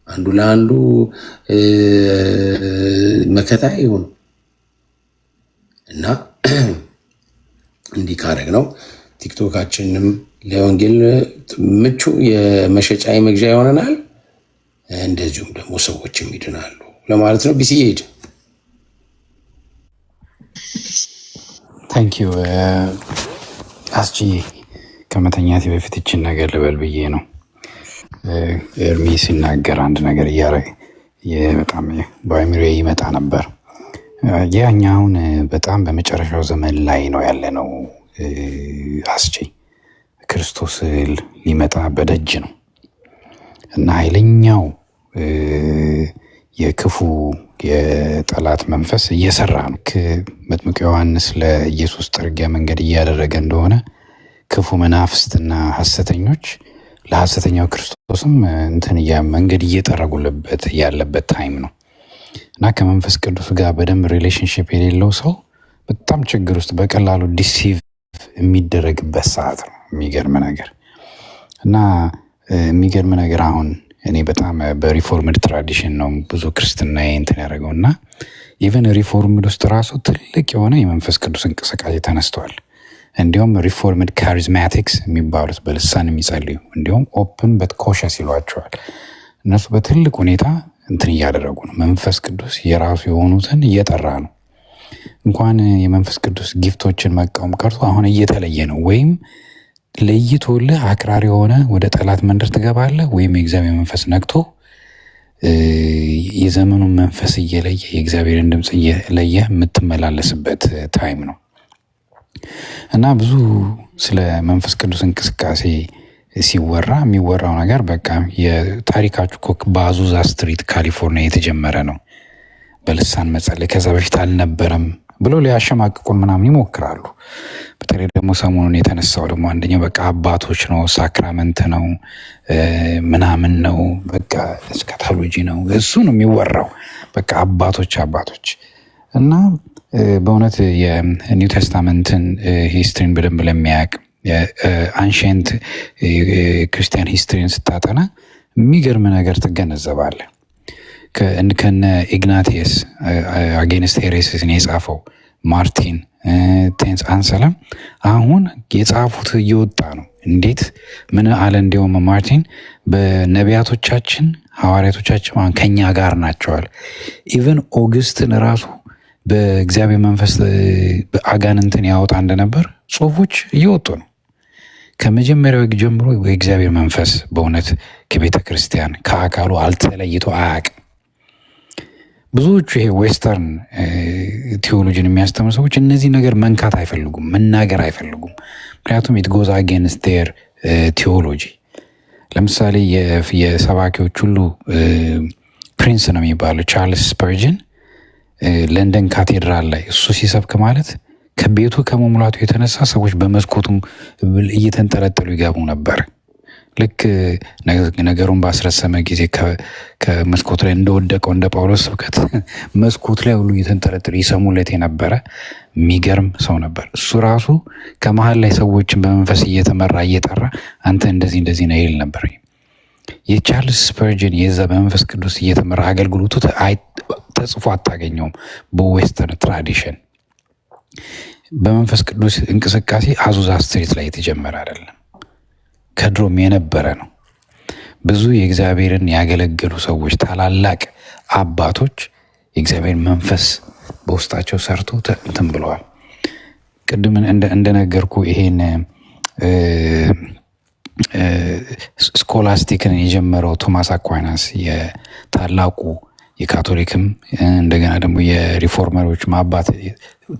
አንዱ ለአንዱ መከታ ይሁን እና እንዲህ ካደረግ ነው ቲክቶካችንም ለወንጌል ምቹ የመሸጫ መግዣ ይሆነናል። እንደዚሁም ደግሞ ሰዎችም ይድናሉ ለማለት ነው። ቢሲ ሄድ ታንኪዩ አስጂ። ከመተኛቴ በፊት ይችን ነገር ልበል ብዬ ነው። ኤርሚ ሲናገር አንድ ነገር እያደረገ በጣም በአእምሮዬ ይመጣ ነበር። እኛ አሁን በጣም በመጨረሻው ዘመን ላይ ነው ያለ ነው። አስጂ ክርስቶስ ሊመጣ በደጅ ነው እና ኃይለኛው የክፉ የጠላት መንፈስ እየሰራ ነው። መጥምቁ ዮሐንስ ለኢየሱስ ጥርጊያ መንገድ እያደረገ እንደሆነ ክፉ መናፍስትና ሐሰተኞች ለሐሰተኛው ክርስቶስም መንገድ እየጠረጉለት ያለበት ታይም ነው እና ከመንፈስ ቅዱስ ጋር በደንብ ሪሌሽንሽፕ የሌለው ሰው በጣም ችግር ውስጥ በቀላሉ ዲሲቭ የሚደረግበት ሰዓት ነው። የሚገርም ነገር አሁን እኔ በጣም በሪፎርምድ ትራዲሽን ነው ብዙ ክርስትና ያደረገው እና ኢቨን ሪፎርምድ ውስጥ ራሱ ትልቅ የሆነ የመንፈስ ቅዱስ እንቅስቃሴ ተነስተዋል። እንዲሁም ሪፎርምድ ካሪዝማቲክስ የሚባሉት በልሳን የሚጸልዩ እንዲሁም ኦፕን በት ኮሸስ ይሏቸዋል። እነሱ በትልቅ ሁኔታ እያደረጉ ነው። መንፈስ ቅዱስ የራሱ የሆኑትን እየጠራ ነው። እንኳን የመንፈስ ቅዱስ ጊፍቶችን መቃወም ቀርቶ አሁን እየተለየ ነው። ወይም ለይቶልህ አክራሪ የሆነ ወደ ጠላት መንደር ትገባለህ፣ ወይም የእግዚአብሔር መንፈስ ነቅቶ የዘመኑን መንፈስ እየለየ የእግዚአብሔርን ድምፅ እየለየ የምትመላለስበት ታይም ነው እና ብዙ ስለ መንፈስ ቅዱስ እንቅስቃሴ ሲወራ የሚወራው ነገር በቃ የታሪካችሁ ኮክ በአዙዛ ስትሪት ካሊፎርኒያ የተጀመረ ነው በልሳን መጸለይ፣ ከዛ በፊት አልነበረም ብሎ ሊያሸማቅቁን ምናምን ይሞክራሉ። በተለይ ደግሞ ሰሞኑን የተነሳው ደግሞ አንደኛው በቃ አባቶች ነው፣ ሳክራመንት ነው፣ ምናምን ነው፣ በቃ እስካቶሎጂ ነው፣ እሱ ነው የሚወራው። በቃ አባቶች እና በእውነት የኒው ቴስታመንትን ሂስትሪን በደንብ ለሚያውቅ አንሽንት ክርስቲያን ሂስትሪን ስታጠና የሚገርም ነገር ትገነዘባለህ። ከነ ኢግናቲየስ አጌንስት ሄሬሲስን የጻፈው ማርቲን ቴንስ አንሰለም አሁን የጻፉት እየወጣ ነው። እንዴት ምን አለ? እንዲያውም ማርቲን በነቢያቶቻችን ሐዋርያቶቻችን ከኛ ጋር ናቸዋል። ኢቨን ኦግስትን ራሱ በእግዚአብሔር መንፈስ አጋንንትን ያወጣ እንደነበር ጽሁፎች እየወጡ ነው። ከመጀመሪያው ጀምሮ የእግዚአብሔር መንፈስ በእውነት ከቤተ ክርስቲያን ከአካሉ አልተለይቶ አያውቅም። ብዙዎቹ ይሄ ዌስተርን ቴዎሎጂን የሚያስተምሩ ሰዎች እነዚህ ነገር መንካት አይፈልጉም፣ መናገር አይፈልጉም። ምክንያቱም ኢት ጎዝ አጌንስት ዴር ቴዎሎጂ። ለምሳሌ የሰባኪዎች ሁሉ ፕሪንስ ነው የሚባለው ቻርልስ ስፐርጅን ለንደን ካቴድራል ላይ እሱ ሲሰብክ ማለት ከቤቱ ከመሙላቱ የተነሳ ሰዎች በመስኮቱም እየተንጠለጠሉ ይገቡ ነበር። ልክ ነገሩን ባስረሰመ ጊዜ ከመስኮት ላይ እንደወደቀው እንደ ጳውሎስ ስብከት መስኮት ላይ ሁሉ እየተንጠለጠሉ ይሰሙለት የነበረ የሚገርም ሰው ነበር። እሱ ራሱ ከመሀል ላይ ሰዎችን በመንፈስ እየተመራ እየጠራ አንተ እንደዚህ ነው ይል ነበር። የቻርልስ ስፐርጅን የዛ በመንፈስ ቅዱስ እየተመራ አገልግሎቱ ተጽፎ አታገኘውም። በዌስተርን ትራዲሽን በመንፈስ ቅዱስ እንቅስቃሴ አዙዛ ስትሪት ላይ የተጀመረ አይደለም፣ ከድሮም የነበረ ነው። ብዙ የእግዚአብሔርን ያገለገሉ ሰዎች ታላላቅ አባቶች የእግዚአብሔር መንፈስ በውስጣቸው ሰርቶ እንትን ብለዋል። ቅድም እንደነገርኩ ይሄን ስኮላስቲክን የጀመረው ቶማስ አኳይናስ የታላቁ የካቶሊክም እንደገና ደግሞ የሪፎርመሮች አባት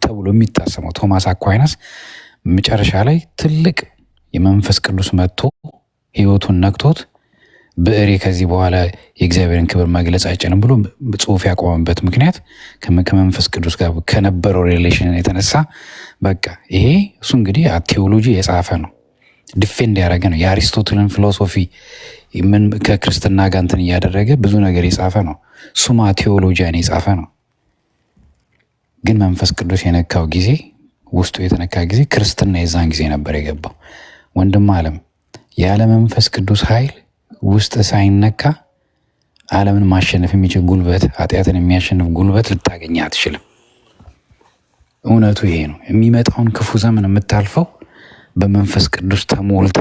ተብሎ የሚታሰመው ቶማስ አኳይናስ መጨረሻ ላይ ትልቅ የመንፈስ ቅዱስ መጥቶ ህይወቱን ነክቶት ብዕሬ ከዚህ በኋላ የእግዚአብሔርን ክብር መግለጽ አይችልም ብሎ ጽሑፍ ያቆመበት ምክንያት ከመንፈስ ቅዱስ ጋር ከነበረው ሪሌሽን የተነሳ በቃ ይሄ እሱ እንግዲህ ቴዎሎጂ የጻፈ ነው፣ ዲፌንድ ያደረገ ነው። የአሪስቶትልን ፊሎሶፊ ምን ከክርስትና ጋር እንትን እያደረገ ብዙ ነገር የጻፈ ነው። ሱማ ቴዎሎጂያን የጻፈ ነው። ግን መንፈስ ቅዱስ የነካው ጊዜ ውስጡ የተነካ ጊዜ ክርስትና የዛን ጊዜ ነበር የገባው። ወንድም ዓለም ያለ መንፈስ ቅዱስ ኃይል ውስጥ ሳይነካ ዓለምን ማሸነፍ የሚችል ጉልበት፣ ኃጢአትን የሚያሸንፍ ጉልበት ልታገኝ አትችልም። እውነቱ ይሄ ነው። የሚመጣውን ክፉ ዘመን የምታልፈው በመንፈስ ቅዱስ ተሞልተ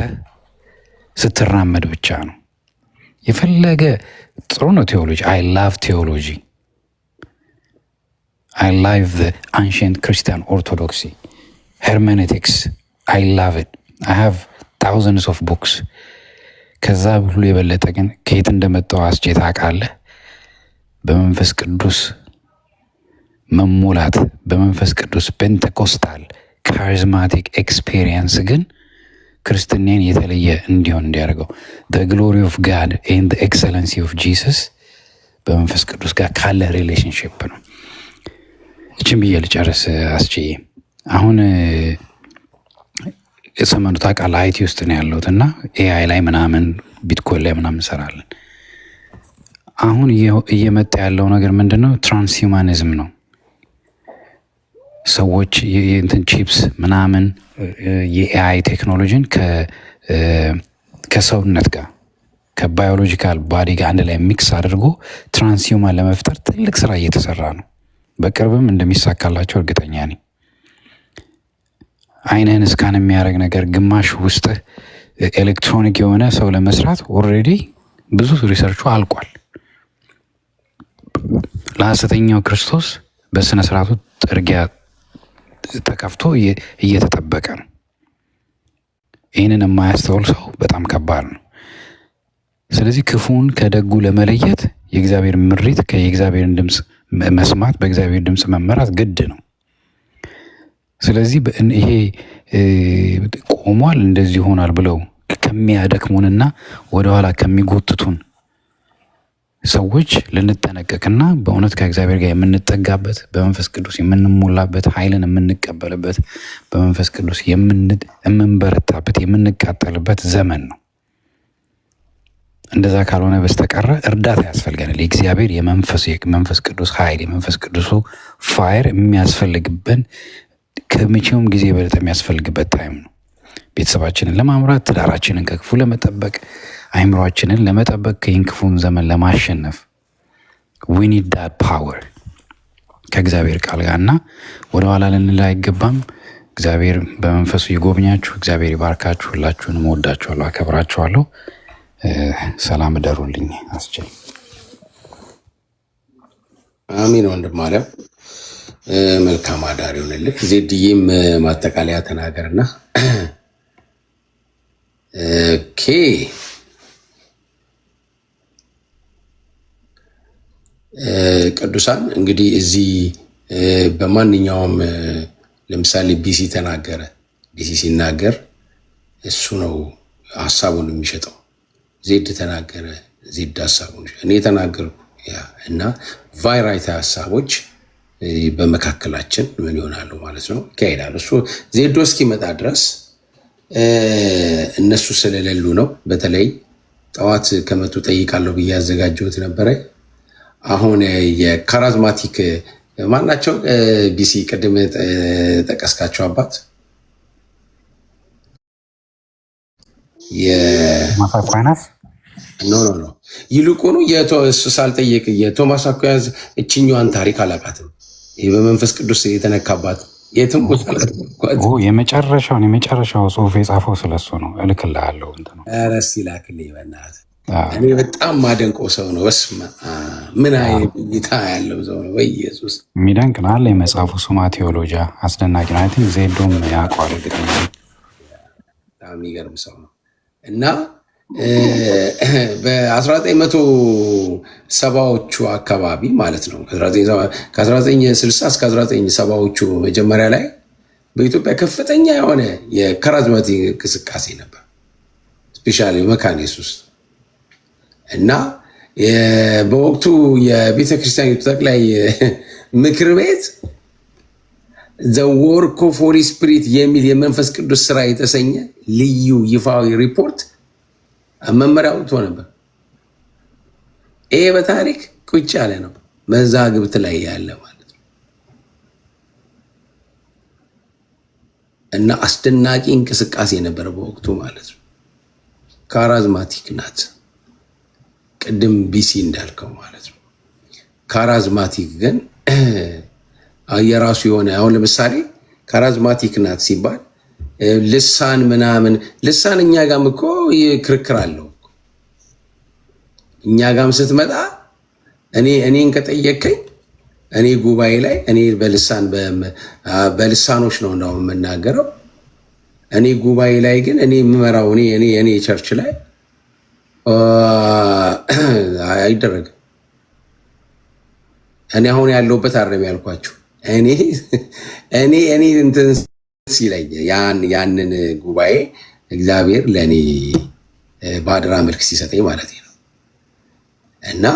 ስትራመድ ብቻ ነው። የፈለገ ጥሩ ነው ቴዎሎጂ። አይ ላቭ ቴዎሎጂ። አይ ላቭ ዘ አንሽንት ክርስቲያን ኦርቶዶክሲ ሄርሜኔቲክስ። አይ ላቭ ኢት። አይ ሃቭ ታውዘንድስ ኦፍ ቡክስ። ከዛ ሁሉ የበለጠ ግን ከየት እንደመጣው አስቼ ታውቃለህ? በመንፈስ ቅዱስ መሞላት፣ በመንፈስ ቅዱስ ፔንቴኮስታል ካሪዝማቲክ ኤክስፔሪየንስ ግን ክርስትናን የተለየ እንዲሆን እንዲያደርገው the glory of God and the excellency of Jesus በመንፈስ ቅዱስ ጋር ካለ ሪሌሽንሽፕ ነው። እችን ብዬ ልጨርስ አስችዬ። አሁን የሰመኑ ታውቃለህ አይቲ ውስጥ ነው ያለሁት እና ኤአይ ላይ ምናምን ቢትኮይን ላይ ምናምን እንሰራለን። አሁን እየመጣ ያለው ነገር ምንድን ነው? ትራንስሂውማኒዝም ነው። ሰዎች የእንትን ቺፕስ ምናምን የኤአይ ቴክኖሎጂን ከሰውነት ጋር ከባዮሎጂካል ባዲ ጋር አንድ ላይ ሚክስ አድርጎ ትራንስሂውማን ለመፍጠር ትልቅ ስራ እየተሰራ ነው። በቅርብም እንደሚሳካላቸው እርግጠኛ ነኝ። አይንህን እስካን የሚያደርግ ነገር ግማሽ ውስጥ ኤሌክትሮኒክ የሆነ ሰው ለመስራት ኦልሬዲ ብዙ ሪሰርቹ አልቋል። ለሐሰተኛው ክርስቶስ በስነ ስርዓቱ ጥርጊያ ተከፍቶ እየተጠበቀ ነው። ይህንን የማያስተውል ሰው በጣም ከባድ ነው። ስለዚህ ክፉን ከደጉ ለመለየት የእግዚአብሔር ምሪት የእግዚአብሔርን ድምፅ መስማት፣ በእግዚአብሔር ድምፅ መመራት ግድ ነው። ስለዚህ ይሄ ቆሟል እንደዚህ ይሆናል ብለው ከሚያደክሙንና ወደኋላ ከሚጎትቱን ሰዎች ልንጠነቀቅና በእውነት ከእግዚአብሔር ጋር የምንጠጋበት በመንፈስ ቅዱስ የምንሞላበት ኃይልን የምንቀበልበት በመንፈስ ቅዱስ የምንበረታበት የምንቃጠልበት ዘመን ነው። እንደዛ ካልሆነ በስተቀረ እርዳታ ያስፈልገናል። የእግዚአብሔር የመንፈስ ቅዱስ ኃይል የመንፈስ ቅዱሱ ፋየር የሚያስፈልግበን ከመቼውም ጊዜ በለጠ የሚያስፈልግበት ታይም ነው። ቤተሰባችንን ለማምራት፣ ትዳራችንን ከክፉ ለመጠበቅ፣ አይምሯችንን ለመጠበቅ፣ ከይህን ክፉን ዘመን ለማሸነፍ we need that power ከእግዚአብሔር ቃል ጋር እና ወደኋላ ልንል አይገባም። እግዚአብሔር በመንፈሱ ይጎብኛችሁ። እግዚአብሔር ይባርካችሁ። ሁላችሁንም ወዳችኋለሁ፣ አከብራችኋለሁ። ሰላም እደሩልኝ። አስችል አሚን። ወንድም ማርያም መልካም አዳር ይሁንልህ። ዜድዬም ማጠቃለያ ተናገርና ኦኬ። ቅዱሳን እንግዲህ እዚህ በማንኛውም ለምሳሌ ቢሲ ተናገረ። ቢሲ ሲናገር እሱ ነው ሀሳቡን የሚሸጠው። ዜድ ተናገረ፣ ዜድ ሀሳቡን፣ እኔ ተናገርኩ እና ቫይራይት ሀሳቦች በመካከላችን ምን ይሆናሉ ማለት ነው ይካሄዳል። እሱ ዜዶ እስኪመጣ ድረስ እነሱ ስለሌሉ ነው። በተለይ ጠዋት ከመጡ ጠይቃለሁ ብዬ ያዘጋጀሁት ነበረ። አሁን የካራዝማቲክ ማናቸው ቢሲ ቅድም ጠቀስካቸው አባት ኖ ይልቁኑ ሳልጠየቅ የቶማስ አኩያዝ እችኛዋን ታሪክ አላውቃትም። ይህ በመንፈስ ቅዱስ የተነካባት የትም የመጨረሻው ጽሁፍ የጻፈው ስለሱ ነው። እልክልሃለሁ። ረስ ይላክልኝ በእናትህ። እኔ በጣም ማደንቀው ሰው ነው። በስመ አብ ምን አይነት እይታ ያለው ሰው ነው። በኢየሱስ የሚደንቅ ነው አለ የመጽሐፉ ሱማ ቴዎሎጂያ አስደናቂ ነው። አይ ቲንክ ዜዶም ያውቀዋል። በጣም የሚገርም ሰው ነው እና በ1970ዎቹ አካባቢ ማለት ነው ከ1960 እስከ 1970ዎቹ መጀመሪያ ላይ በኢትዮጵያ ከፍተኛ የሆነ የካሪዝማቲክ እንቅስቃሴ ነበር፣ ስፔሻሊ መካኒስ ውስጥ እና በወቅቱ የቤተ ክርስቲያኒቱ ጠቅላይ ምክር ቤት ዘ ወርክ ኦፍ ሆሊ ስፒሪት የሚል የመንፈስ ቅዱስ ስራ የተሰኘ ልዩ ይፋዊ ሪፖርት መመሪያ አውጥቶ ነበር። ይሄ በታሪክ ቁጭ ያለ ነው፣ መዛግብት ላይ ያለ ማለት ነው። እና አስደናቂ እንቅስቃሴ ነበር በወቅቱ ማለት ነው። ካራዝማቲክ ናት፣ ቅድም ቢሲ እንዳልከው ማለት ነው። ካራዝማቲክ ግን የራሱ የሆነ አሁን ለምሳሌ ካራዝማቲክ ናት ሲባል ልሳን ምናምን ልሳን እኛ ጋም እኮ ክርክር አለው። እኛ ጋም ስትመጣ እኔን ከጠየቀኝ እኔ ጉባኤ ላይ እኔ በልሳኖች ነው እንደው የምናገረው። እኔ ጉባኤ ላይ ግን እኔ የምመራው እኔ ቸርች ላይ አይደረግም። እኔ አሁን ያለሁበት አይደለም ያልኳችሁ። እኔ እንትን ሲለኝ ያንን ጉባኤ እግዚአብሔር ለእኔ በአደራ መልክ ሲሰጠኝ ማለት ነው። እና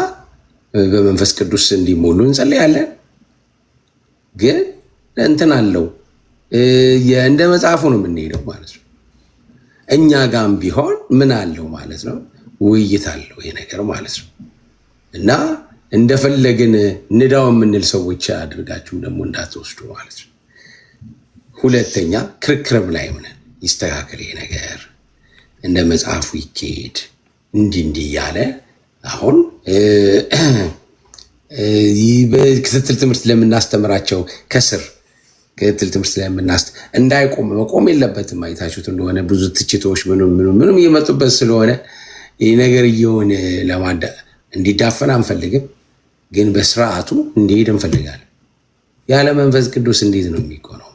በመንፈስ ቅዱስ እንዲሞሉ እንጸልያለን። ግን እንትን አለው እንደ መጽሐፉ ነው የምንሄደው ማለት ነው። እኛ ጋም ቢሆን ምን አለው ማለት ነው፣ ውይይት አለው ይሄ ነገር ማለት ነው። እና እንደፈለግን ንዳው የምንል ሰዎች አድርጋችሁም ደግሞ እንዳትወስዱ ማለት ነው። ሁለተኛ ክርክርም ላይ ሆነን ይስተካከል ይሄ ነገር፣ እንደ መጽሐፉ ይኬድ እንዲህ እያለ አሁን በክትትል ትምህርት ለምናስተምራቸው ከስር ክትትል ትምህርት እንዳይቆም መቆም የለበትም። አይታችሁት እንደሆነ ብዙ ትችቶች ምንም እየመጡበት ስለሆነ ይህ ነገር እየሆነ እንዲዳፈን አንፈልግም፣ ግን በስርዓቱ እንዲሄድ እንፈልጋለን። ያለ መንፈስ ቅዱስ እንዴት ነው የሚቆነው?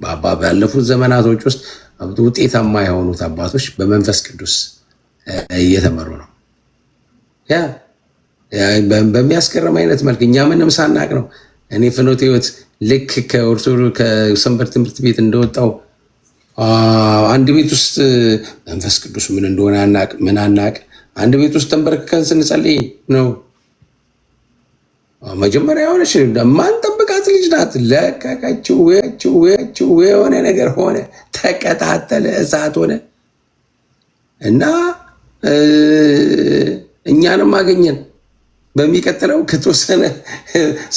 ባለፉት ዘመናቶች ውስጥ ውጤታማ የሆኑት አባቶች በመንፈስ ቅዱስ እየተመሩ ነው። በሚያስገርም አይነት መልክ እኛ ምንም ሳናቅ ነው። እኔ ፍኖተ ሕይወት ልክ ከሰንበት ትምህርት ቤት እንደወጣው አንድ ቤት ውስጥ መንፈስ ቅዱስ ምን እንደሆነ አናቅ። አንድ ቤት ውስጥ ተንበርክከን ስንጸልይ ነው መጀመሪያ የሆነች ማንጠብቃት ልጅ ናት። ለቀቀችው፣ የሆነ ነገር ሆነ፣ ተቀጣጠለ፣ እሳት ሆነ እና እኛንም አገኘን። በሚቀጥለው ከተወሰነ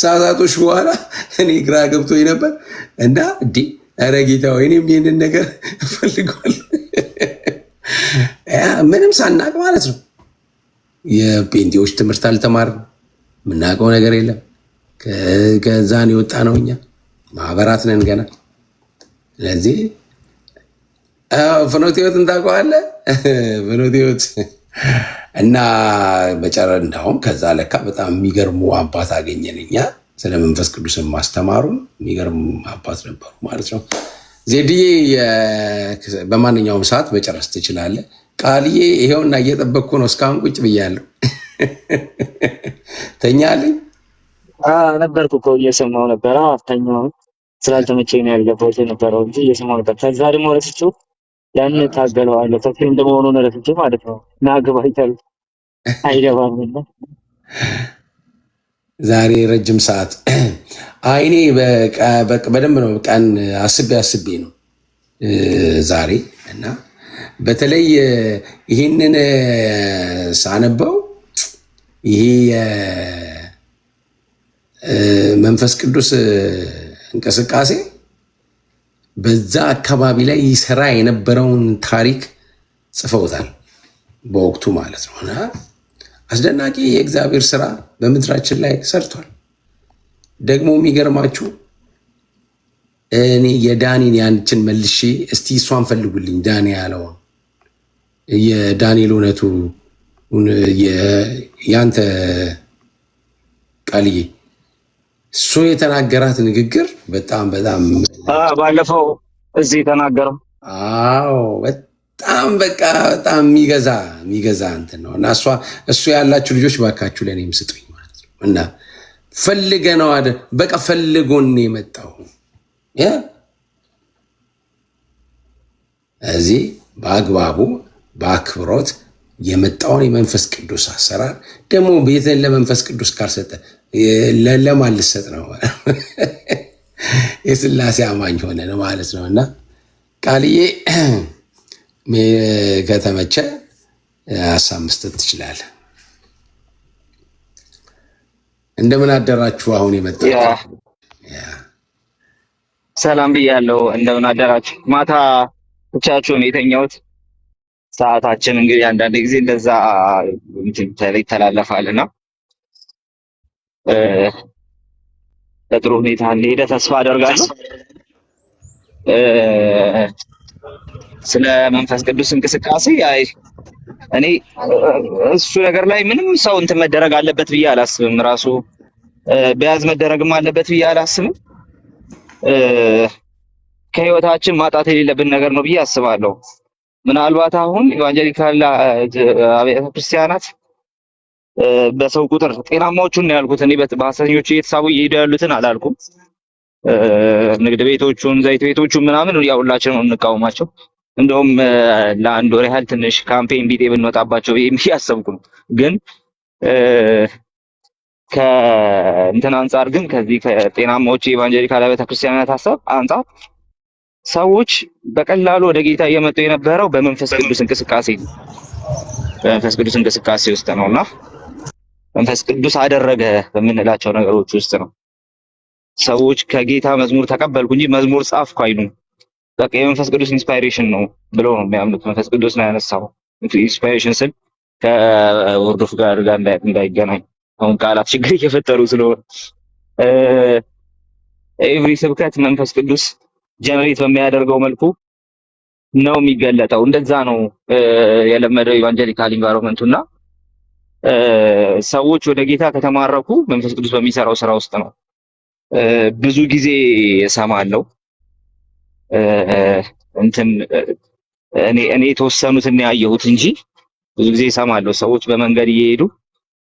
ሰዓታቶች በኋላ እኔ ግራ ገብቶኝ ነበር እና ኧረ ጌታ ወይ እኔም ይህንን ነገር እፈልገዋለሁ። ምንም ሳናቅ ማለት ነው። የጴንጤዎች ትምህርት አልተማርም፣ የምናውቀው ነገር የለም። ከዛን የወጣ ነው። እኛ ማህበራት ነን ገና። ስለዚህ ፍኖተ ሕይወትን ታውቀዋለህ? ፍኖተ ሕይወት እና እንዳውም ከዛ ለካ በጣም የሚገርሙ አባት አገኘን እኛ። ስለ መንፈስ ቅዱስን ማስተማሩን የሚገርሙ አባት ነበሩ ማለት ነው። ዜድዬ በማንኛውም ሰዓት መጨረስ ትችላለህ። ቃልዬ ይሄውና እየጠበቅኩ ነው። እስካሁን ቁጭ ብያለሁ። ተኛልኝ ነበርኩ እኮ እየሰማሁ ነበረ። አፍተኛው ስላልተመቸኝ ነው ያልገባሁት የነበረው እንጂ እየሰማሁ ነበር። ከዛ ደግሞ ረስቼው ያን ታገለዋለሁ ተክሌ እንደመሆኑን ረስቼ ማለት ነው። ናግባ ይታል አይገባም። ዛሬ ረጅም ሰዓት አይኔ በደንብ ነው ቀን አስቤ ነው ዛሬ እና በተለይ ይህንን ሳነበው ይሄ መንፈስ ቅዱስ እንቅስቃሴ በዛ አካባቢ ላይ ይሰራ የነበረውን ታሪክ ጽፈውታል በወቅቱ ማለት ነው። እና አስደናቂ የእግዚአብሔር ስራ በምድራችን ላይ ሰርቷል። ደግሞ የሚገርማችሁ እኔ የዳኒን ያንችን መልሼ እስቲ እሷን ፈልጉልኝ ዳኒ ያለውን የዳንኤል እውነቱ ያንተ ቃልዬ እሱ የተናገራት ንግግር በጣም ባለፈው እዚህ የተናገረው በጣም በጣም የሚገዛ እንትን ነው እና እሱ ያላችሁ ልጆች ባካችሁ ለእኔም ስጡኝ ማለት ነው። እና ፈልገ ነው በቃ ፈልጎን የመጣው እዚህ በአግባቡ በአክብሮት የመጣውን የመንፈስ ቅዱስ አሰራር ደግሞ ቤትን ለመንፈስ ቅዱስ ካልሰጠ ለማን ልሰጥ ነው? የስላሴ አማኝ ሆነ ነው ማለት ነው። እና ቃልዬ ከተመቸ ሀሳብ መስጠት ትችላለህ። እንደምን አደራችሁ? አሁን የመጣ ሰላም ብያለሁ። እንደምን አደራችሁ? ማታ ብቻችሁን የተኛሁት ሰዓታችን እንግዲህ አንዳንድ ጊዜ እንደዛ ይተላለፋልና በጥሩ ሁኔታ እንደሄደ ተስፋ አደርጋለሁ። ስለ መንፈስ ቅዱስ እንቅስቃሴ እኔ እሱ ነገር ላይ ምንም ሰው እንትን መደረግ አለበት ብዬ አላስብም። ራሱ በያዝ መደረግም አለበት ብዬ አላስብም። ከህይወታችን ማጣት የሌለብን ነገር ነው ብዬ አስባለሁ። ምናልባት አሁን ኢቫንጀሊካል አብያተ ክርስቲያናት በሰው ቁጥር ጤናማዎቹን ነው ያልኩት። እኔ በሐሰተኞቹ እየተሳቡ እየሄዱ ያሉትን አላልኩም። ንግድ ቤቶቹን፣ ዘይት ቤቶቹን ምናምን ያው ሁላችንም እንቃወማቸው። እንደውም ለአንድ ወር ያህል ትንሽ ካምፔን ቢጤ ብንወጣባቸው እያሰብኩ ነው። ግን ከእንትን አንጻር ግን ከዚህ ከጤናማዎቹ የኢቫንጀሊካል አብያተ ክርስቲያናት ሀሳብ አንጻር ሰዎች በቀላሉ ወደ ጌታ እየመጡ የነበረው በመንፈስ ቅዱስ እንቅስቃሴ በመንፈስ ቅዱስ እንቅስቃሴ ውስጥ ነውና መንፈስ ቅዱስ አደረገ በምንላቸው ነገሮች ውስጥ ነው። ሰዎች ከጌታ መዝሙር ተቀበልኩ እንጂ መዝሙር ጻፍኩ አይሉም። በቃ የመንፈስ ቅዱስ ኢንስፓይሬሽን ነው ብለው ነው የሚያምኑት። መንፈስ ቅዱስ ነው ያነሳው። ኢንስፓይሬሽን ስል ከወርድ ኦፍ ጋር እንዳይገናኝ አሁን ቃላት ችግር እየፈጠሩ ስለሆነ ኤቭሪ ስብከት መንፈስ ቅዱስ ጀነሬት በሚያደርገው መልኩ ነው የሚገለጠው። እንደዛ ነው የለመደው ኢቫንጀሊካል ኢንቫይሮንመንቱና ሰዎች ወደ ጌታ ከተማረኩ መንፈስ ቅዱስ በሚሰራው ስራ ውስጥ ነው። ብዙ ጊዜ እሰማለሁ እኔ የተወሰኑትን ያየሁት እንጂ ብዙ ጊዜ እሰማለሁ ሰዎች በመንገድ እየሄዱ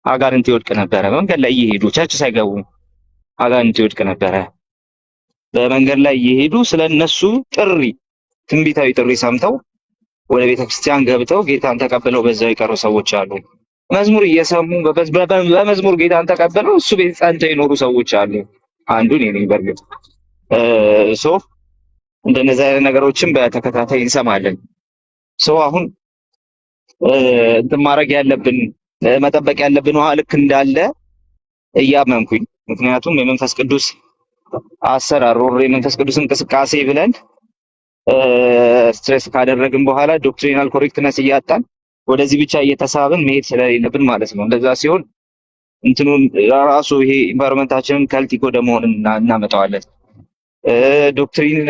አጋንንት ይወድቅ ነበረ። መንገድ ላይ እየሄዱ ቸርች ሳይገቡ አጋንንት ይወድቅ ነበረ። በመንገድ ላይ እየሄዱ ስለነሱ ጥሪ ትንቢታዊ ጥሪ ሰምተው ወደ ቤተክርስቲያን ገብተው ጌታን ተቀብለው በዛው የቀሩ ሰዎች አሉ። መዝሙር እየሰሙ በመዝሙር ጌታን ተቀብለው እሱ ቤት ጸንተው የኖሩ ሰዎች አሉ። አንዱን እኔ በርግጥ እንደነዚህ አይነት ነገሮችን በተከታታይ እንሰማለን። አሁን እንትን ማድረግ ያለብን መጠበቅ ያለብን ውሃ ልክ እንዳለ እያመንኩኝ፣ ምክንያቱም የመንፈስ ቅዱስ አሰራር የመንፈስ ቅዱስ እንቅስቃሴ ብለን ስትሬስ ካደረግን በኋላ ዶክትሪናል ኮሬክትነስ እያጣን ወደዚህ ብቻ እየተሳብን መሄድ ስለሌለብን ማለት ነው። እንደዛ ሲሆን እንትኑን ራሱ ይሄ ኢንቫይሮንመንታችንን ከልቲክ ወደ መሆን እናመጣዋለን።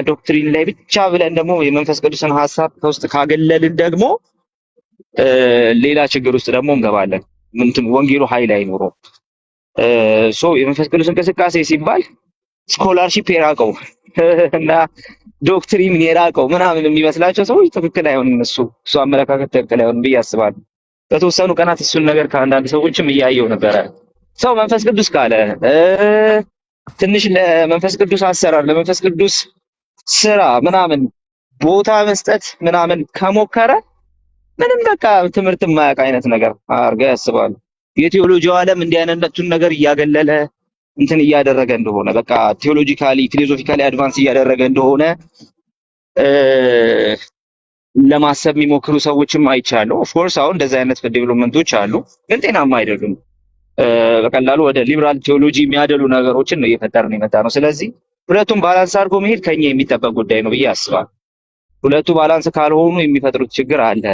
ዶክትሪን ላይ ብቻ ብለን ደግሞ የመንፈስ ቅዱስን ሀሳብ ከውስጥ ካገለልን ደግሞ ሌላ ችግር ውስጥ ደግሞ እንገባለን። ወንጌሉ ኃይል አይኖረውም። የመንፈስ ቅዱስ እንቅስቃሴ ሲባል ስኮላርሺፕ የራቀው እና ዶክትሪን የራቀው ምናምን የሚመስላቸው ሰዎች ትክክል አይሆንም። እሱ አመለካከት ትክክል አይሆንም ብዬ አስባለሁ። በተወሰኑ ቀናት እሱን ነገር ከአንዳንድ ሰዎችም እያየው ነበረ። ሰው መንፈስ ቅዱስ ካለ ትንሽ ለመንፈስ ቅዱስ አሰራር ለመንፈስ ቅዱስ ስራ ምናምን ቦታ መስጠት ምናምን ከሞከረ ምንም በቃ ትምህርት የማያውቅ አይነት ነገር አድርገው ያስባሉ። የቴዎሎጂው ዓለም እንዲህ አይነቱን ነገር እያገለለ እንትን እያደረገ እንደሆነ በቃ ቴዎሎጂካሊ ፊሎሶፊካሊ አድቫንስ እያደረገ እንደሆነ ለማሰብ የሚሞክሩ ሰዎችም አይቻለሁ። ኦፍኮርስ አሁን እንደዚህ አይነት ዴቨሎፕመንቶች አሉ፣ ግን ጤናማ አይደሉም። በቀላሉ ወደ ሊበራል ቴዎሎጂ የሚያደሉ ነገሮችን ነው እየፈጠርን የመጣ ነው። ስለዚህ ሁለቱም ባላንስ አድርጎ መሄድ ከኛ የሚጠበቅ ጉዳይ ነው ብዬ አስባለሁ። ሁለቱ ባላንስ ካልሆኑ የሚፈጥሩት ችግር አለ።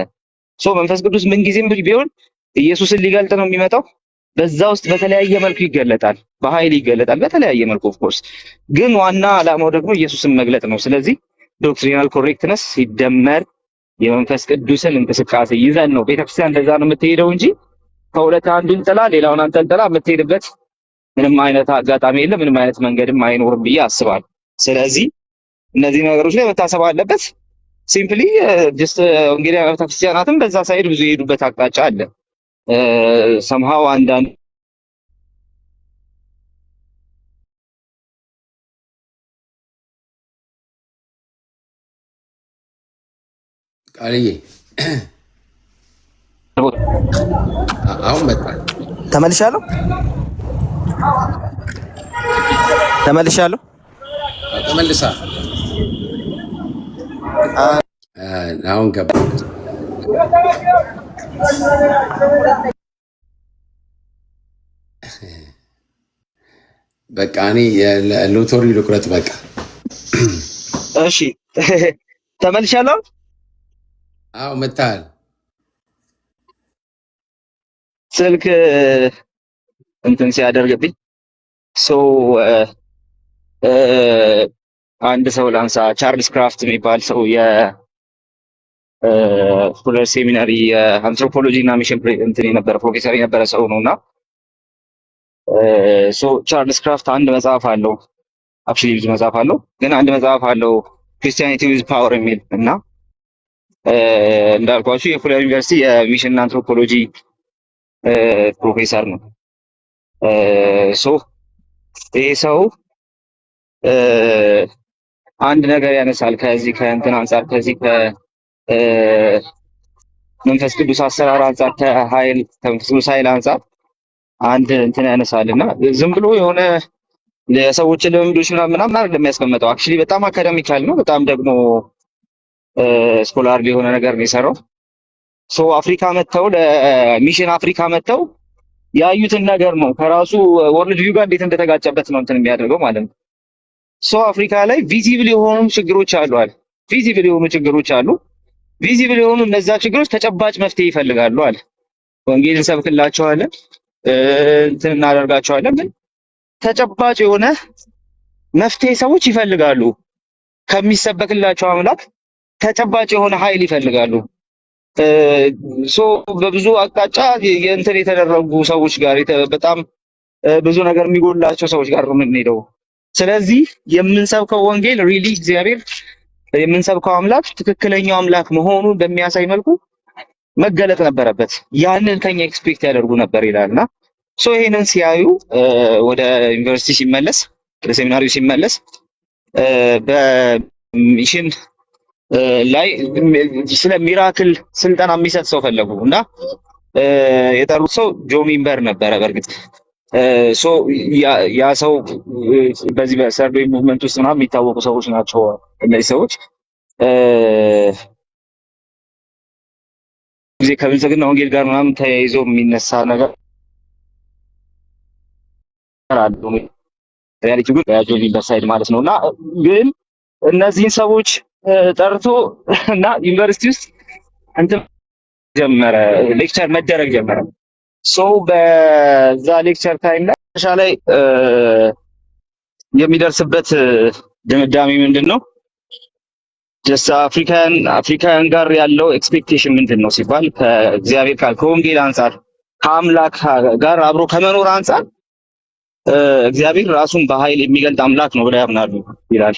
መንፈስ ቅዱስ ምንጊዜም ቢሆን ኢየሱስን ሊገልጥ ነው የሚመጣው። በዛ ውስጥ በተለያየ መልኩ ይገለጣል፣ በኃይል ይገለጣል በተለያየ መልኩ ኦፍ ኮርስ። ግን ዋና ዓላማው ደግሞ ኢየሱስን መግለጥ ነው። ስለዚህ ዶክትሪናል ኮሬክትነስ ሲደመር የመንፈስ ቅዱስን እንቅስቃሴ ይዘን ነው ቤተክርስቲያን እንደዛ ነው የምትሄደው እንጂ ከሁለት አንዱን ጥላ ሌላውን አንጠልጥላ የምትሄድበት ምንም አይነት አጋጣሚ የለም፣ ምንም አይነት መንገድም አይኖርም ብዬ አስባለሁ። ስለዚህ እነዚህ ነገሮች ላይ መታሰብ አለበት። ሲምፕሊ ጀስት ወንጌላውያን ቤተክርስቲያናትም በዛ ሳይድ ብዙ የሄዱበት አቅጣጫ አለ። ሰምሃው አንዳንድ ቃልዬ አሁን መጣ። ተመልሻለሁ። ተመልሳ አሁን ገባ። በቃ እኔ ሎተሪ ልቁረጥ። በቃ እሺ ተመልሻለሁ። አዎ መጣል ስልክ እንትን ሲያደርግብኝ አንድ ሰው ላንሳ። ቻርልስ ክራፍት የሚባል ሰው የፉለር ሴሚናሪ የአንትሮፖሎጂ እና ሚሽን እንትን የነበረ ፕሮፌሰር የነበረ ሰው ነውና ቻርልስ ክራፍት አንድ መጽሐፍ አለው። አክቹዋሊ ብዙ መጽሐፍ አለው፣ ግን አንድ መጽሐፍ አለው ክሪስቲያኒቲ ዊዝ ፓወር የሚል እና እንዳልኳችሁ የፉለር ዩኒቨርሲቲ የሚሽን እና አንትሮፖሎጂ ፕሮፌሰር ነው። ይሄ ሰው አንድ ነገር ያነሳል። ከዚህ ከእንትን አንጻር ከዚህ ከመንፈስ ቅዱስ አሰራር አንጻር ከመንፈስ ቅዱስ ኃይል አንጻር አንድ እንትን ያነሳል እና ዝም ብሎ የሆነ የሰዎችን ልምዶች ምናምን አይደለም የሚያስቀምጠው። አክቹዋሊ በጣም አካዳሚካል ነው። በጣም ደግሞ ስኮላር የሆነ ነገር ነው የሰራው። አፍሪካ መጥተው ለሚሽን አፍሪካ መጥተው ያዩትን ነገር ነው ከራሱ ወርልድ ቪው ጋር እንዴት እንደተጋጨበት ነው እንትን የሚያደርገው ማለት ነው። አፍሪካ ላይ ቪዚብል የሆኑ ችግሮች አሉ። ቪዚብል የሆኑ ችግሮች አሉ። ቪዚብል የሆኑ እነዛ ችግሮች ተጨባጭ መፍትሄ ይፈልጋሉ አለ። ወንጌል እንሰብክላቸዋለን፣ እንትን እናደርጋቸዋለን፣ ግን ተጨባጭ የሆነ መፍትሄ ሰዎች ይፈልጋሉ። ከሚሰበክላቸው አምላክ ተጨባጭ የሆነ ኃይል ይፈልጋሉ። በብዙ አቅጣጫ የእንትን የተደረጉ ሰዎች ጋር በጣም ብዙ ነገር የሚጎላቸው ሰዎች ጋር ነው የምንሄደው። ስለዚህ የምንሰብከው ወንጌል ሪሊ እግዚአብሔር የምንሰብከው አምላክ ትክክለኛው አምላክ መሆኑን በሚያሳይ መልኩ መገለጥ ነበረበት። ያንን ከኛ ኤክስፔክት ያደርጉ ነበር ይላልና ይሄንን ሲያዩ ወደ ዩኒቨርሲቲ ሲመለስ ወደ ሴሚናሪው ሲመለስ በሚሽን ላይ ስለ ሚራክል ስልጠና የሚሰጥ ሰው ፈለጉ እና የጠሩት ሰው ጆ ሚንበር ነበረ። በእርግጥ ያ ሰው በዚህ በሰርቬይ ሙቭመንት ውስጥ ምናምን የሚታወቁ ሰዎች ናቸው። እነዚህ ሰዎች ጊዜ ከብልጽግና ወንጌል ጋር ምናምን ተያይዞ የሚነሳ ነገር አለ። ሪያሊቲ ግን ጆ ሚንበር ሳይድ ማለት ነውና ግን እነዚህን ሰዎች ጠርቶ እና ዩኒቨርሲቲ ውስጥ እንትን ጀመረ፣ ሌክቸር መደረግ ጀመረ። በዛ ሌክቸር ታይም ላይ የሚደርስበት ድምዳሜ ምንድን ነው? አፍሪካን ጋር ያለው ኤክስፔክቴሽን ምንድን ነው ሲባል ከእግዚአብሔር ቃል ከወንጌል አንጻር ከአምላክ ጋር አብሮ ከመኖር አንጻር እግዚአብሔር ራሱን በኃይል የሚገልጥ አምላክ ነው ብለው ያምናሉ ይላል።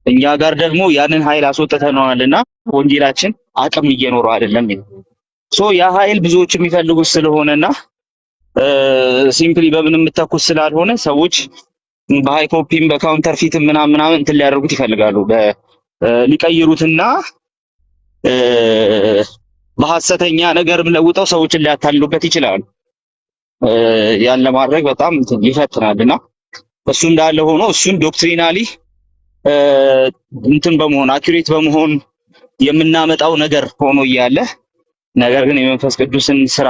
እኛ ጋር ደግሞ ያንን ኃይል አስወጥተነዋልና ወንጌላችን አቅም እየኖረው አይደለም ይላል። ያ ኃይል ብዙዎች የሚፈልጉት ስለሆነና ሲምፕሊ በምንም የምተኩስ ስላልሆነ ሰዎች በሃይ ኮፒም በካውንተር ፊትም ምናምን እንትን ሊያደርጉት ይፈልጋሉ። ሊቀይሩትና በሐሰተኛ ነገርም ለውጠው ሰዎችን ሊያታልሉበት ይችላሉ። ያን ለማድረግ በጣም ይፈትናልና እሱ እንዳለ ሆኖ እሱን ዶክትሪናሊ እንትን በመሆን አኩሬት በመሆን የምናመጣው ነገር ሆኖ እያለ ነገር ግን የመንፈስ ቅዱስን ስራ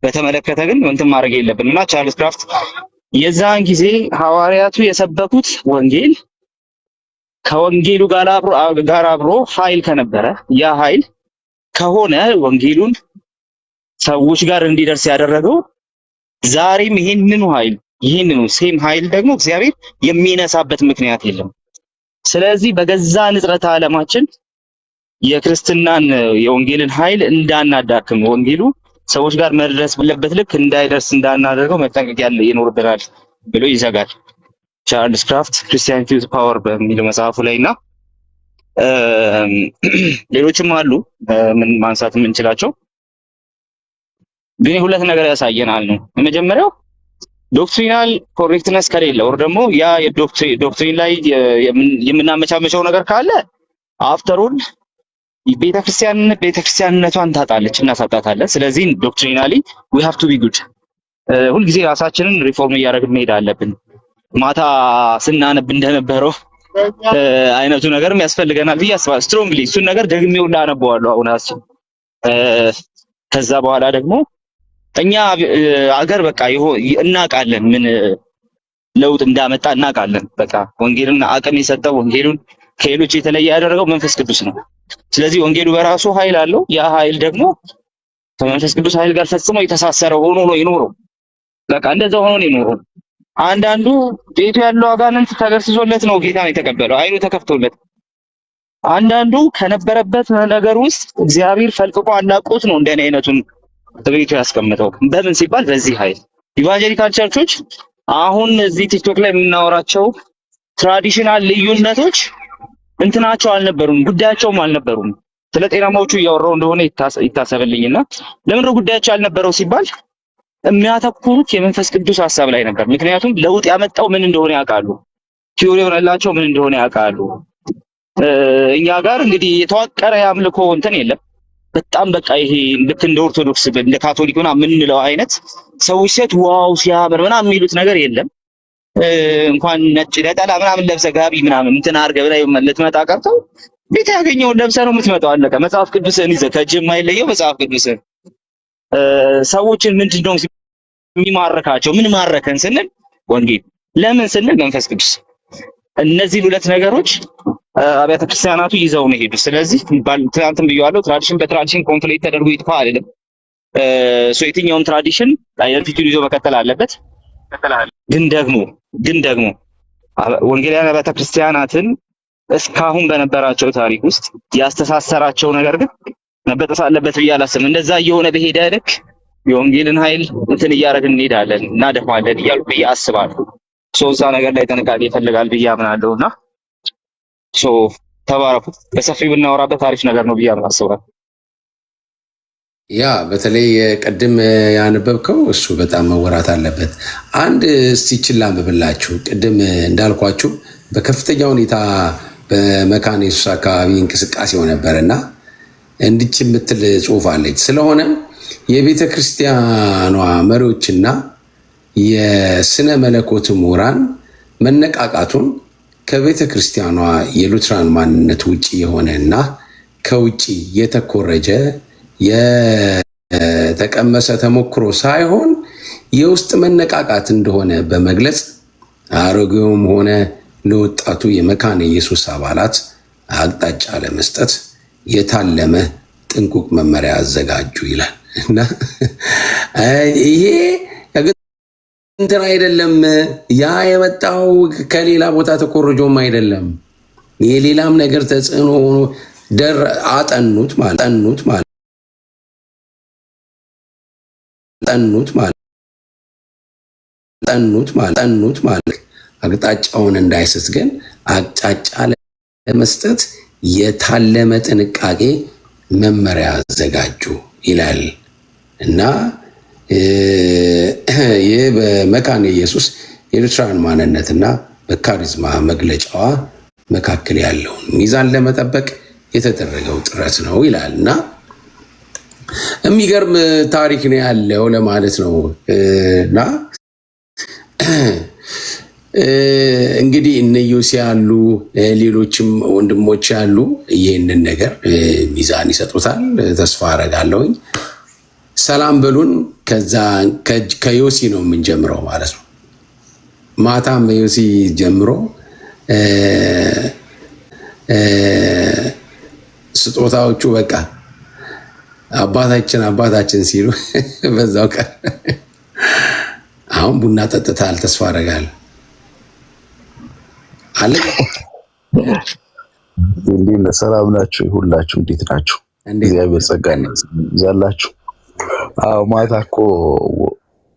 በተመለከተ ግን እንትን ማድረግ የለብንም እና ቻርልስ ክራፍት የዛን ጊዜ ሐዋርያቱ የሰበኩት ወንጌል ከወንጌሉ ጋር አብሮ ኃይል ከነበረ ያ ኃይል ከሆነ ወንጌሉን ሰዎች ጋር እንዲደርስ ያደረገው ዛሬም ይህንኑ ሴም ኃይል ደግሞ እግዚአብሔር የሚነሳበት ምክንያት የለም። ስለዚህ በገዛ ንጥረተ ዓለማችን የክርስትናን የወንጌልን ኃይል እንዳናዳክም፣ ወንጌሉ ሰዎች ጋር መድረስ ባለበት ልክ እንዳይደርስ እንዳናደርገው መጠንቀቅ ይኖርብናል ብሎ ይዘጋል ቻርልስ ክራፍት ክርስቲያኒቲ ዊዝ ፓወር በሚለው መጽሐፉ ላይ እና ሌሎችም አሉ ምን ማንሳት የምንችላቸው። ግን ሁለት ነገር ያሳየናል ነው። የመጀመሪያው ዶክትሪናል ኮሬክትነስ ከሌለ ወር ደግሞ ያ ዶክትሪን ላይ የምናመቻመቸው ነገር ካለ አፍተር ኦል ቤተክርስቲያንነቷን ታጣለች እና ታጣታለች። ስለዚህ ዶክትሪናሊ ዊ ሃቭ ቱ ቢ ጉድ። ሁልጊዜ ራሳችንን ሪፎርም እያደረግን መሄድ አለብን። ማታ ስናነብ እንደነበረው አይነቱ ነገርም ያስፈልገናል ብዬ አስባለሁ። ስትሮንግሊ እሱን ነገር ደግሜው ላነበዋለሁ አሁን ከዛ በኋላ ደግሞ እኛ አገር በቃ እናውቃለን ምን ለውጥ እንዳመጣ እናውቃለን። በቃ ወንጌልን አቅም የሰጠው ወንጌሉን ከሌሎች የተለየ ያደረገው መንፈስ ቅዱስ ነው። ስለዚህ ወንጌሉ በራሱ ኃይል አለው። ያ ኃይል ደግሞ ከመንፈስ ቅዱስ ኃይል ጋር ፈጽሞ የተሳሰረ ሆኖ ነው የኖረው። በቃ እንደዛ ሆኖ ነው የኖረው። አንዳንዱ ቤቱ ያለው አጋንንት ተገርስሶለት ነው ጌታን የተቀበለው፣ አይኑ ተከፍቶለት። አንዳንዱ ከነበረበት ነገር ውስጥ እግዚአብሔር ፈልቅቆ አላቆት ነው እንደኔ አይነቱን ቤቱ ያስቀምጠው። በምን ሲባል በዚህ ኃይል ኢቫንጀሊካል ቸርቾች አሁን እዚህ ቲክቶክ ላይ የምናወራቸው ትራዲሽናል ልዩነቶች እንትናቸው አልነበሩም፣ ጉዳያቸውም አልነበሩም። ስለ ጤናማዎቹ እያወራው እንደሆነ ይታሰብልኝና ለምን ጉዳያቸው ያልነበረው ሲባል የሚያተኩሩት የመንፈስ ቅዱስ ሐሳብ ላይ ነበር። ምክንያቱም ለውጥ ያመጣው ምን እንደሆነ ያውቃሉ፣ ቲዮሪ የሆነላቸው ምን እንደሆነ ያውቃሉ። እኛ ጋር እንግዲህ የተዋቀረ የአምልኮ እንትን የለም። በጣም በቃ ይሄ ልክ እንደ ኦርቶዶክስ እንደ ካቶሊክ ምናምን የምንለው አይነት ሰዎች ሴት ዋው ሲያምር ምናምን የሚሉት ነገር የለም። እንኳን ነጭ ነጠላ ምናምን ለብሰህ ጋቢ ምናምን እንትን አድርገህ ብላይ ልትመጣ ቀርተው ቤት ያገኘውን ለብሰህ ነው የምትመጣው። አለቀ። መጽሐፍ ቅዱስን ይዘህ ከእጅህ የማይለየው መጽሐፍ ቅዱስን። ሰዎችን ምንድነው የሚማርካቸው? ምን ማረከን ስንል ወንጌል፣ ለምን ስንል መንፈስ ቅዱስ። እነዚህ ሁለት ነገሮች አብያተ ክርስቲያናቱ ይዘው ነው ሄዱ። ስለዚህ ትናንትም ብየዋለሁ፣ ትራዲሽን በትራዲሽን ኮንፍሊክት ተደርጎ ይጥፋ አይደለም። የትኛውም ትራዲሽን አይደንቲቲውን ይዞ መቀጠል አለበት። ግን ደግሞ ወንጌላውያን አብያተ ክርስቲያናትን እስካሁን በነበራቸው ታሪክ ውስጥ ያስተሳሰራቸው ነገር ግን መበጠስ አለበት ብዬ አላስብም። እንደዛ እየሆነ በሄደ ልክ የወንጌልን ኃይል እንትን እያደረግን እንሄዳለን እናደፋለን እያሉ ብዬ አስባለሁ። እዛ ነገር ላይ ጥንቃቄ ይፈልጋል ብዬ አምናለሁና ተባረኩ። በሰፊው ብናወራበት አሪፍ ነገር ነው ብዬ አስባለሁ። ያ በተለይ ቅድም ያነበብከው እሱ በጣም መወራት አለበት። አንድ እስቲ ችላ አንብብላችሁ። ቅድም እንዳልኳችሁ በከፍተኛ ሁኔታ በመካነ ኢየሱስ አካባቢ እንቅስቃሴው ነበርና እንድች የምትል ጽሑፍ አለች። ስለሆነ የቤተ ክርስቲያኗ መሪዎችና የስነ መለኮት ምሁራን መነቃቃቱን ከቤተ ክርስቲያኗ የሉትራን ማንነት ውጪ የሆነና ከውጪ የተኮረጀ የተቀመሰ ተሞክሮ ሳይሆን የውስጥ መነቃቃት እንደሆነ በመግለጽ አሮጌውም ሆነ ለወጣቱ የመካነ ኢየሱስ አባላት አቅጣጫ ለመስጠት የታለመ ጥንቁቅ መመሪያ አዘጋጁ ይላል እና ይሄ እንትን አይደለም። ያ የመጣው ከሌላ ቦታ ተኮርጆም አይደለም። የሌላም ነገር ተጽዕኖ ሆኖ አጠኑት ማለት አቅጣጫውን እንዳይስት ግን አቅጣጫ ለመስጠት የታለመ ጥንቃቄ መመሪያ አዘጋጁ ይላል እና ይህ በመካነ ኢየሱስ የሉትራን ማንነትና በካሪዝማ መግለጫዋ መካከል ያለውን ሚዛን ለመጠበቅ የተደረገው ጥረት ነው ይላል እና የሚገርም ታሪክ ነው ያለው ለማለት ነው። እና እንግዲህ እነ ዮሴ ያሉ ሌሎችም ወንድሞች ያሉ ይህንን ነገር ሚዛን ይሰጡታል ተስፋ አረጋለሁኝ። ሰላም በሉን። ከዛ ከዮሲ ነው የምንጀምረው ማለት ነው። ማታም ዮሲ ጀምሮ ስጦታዎቹ በቃ አባታችን ሲሉ በዛው ቀር። አሁን ቡና ጠጥተሃል ተስፋ አደርጋለሁ አለ። እንዴት ሰላም ናችሁ? ሁላችሁ እንዴት ናችሁ? እግዚአብሔር ጸጋና ይዛላችሁ። አዎ ማታ እኮ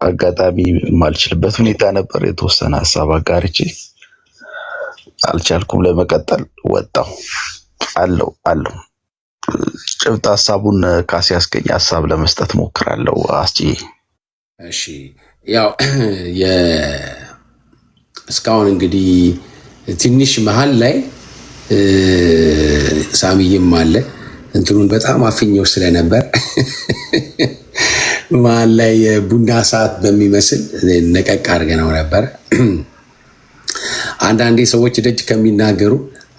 አጋጣሚ የማልችልበት ሁኔታ ነበር። የተወሰነ ሀሳብ አጋርቼ አልቻልኩም ለመቀጠል ወጣሁ። አለው ጭብጥ ሀሳቡን ካሲያስገኝ ሀሳብ ለመስጠት ሞክራለሁ። እሺ ያው እስካሁን እንግዲህ ትንሽ መሀል ላይ ሳሚዬም አለ እንትኑን በጣም አፍኘው ስለነበር መሀል ላይ ቡና ሰዓት በሚመስል ነቀቅ አድርገነው ነበር። አንዳንዴ ሰዎች ደጅ ከሚናገሩ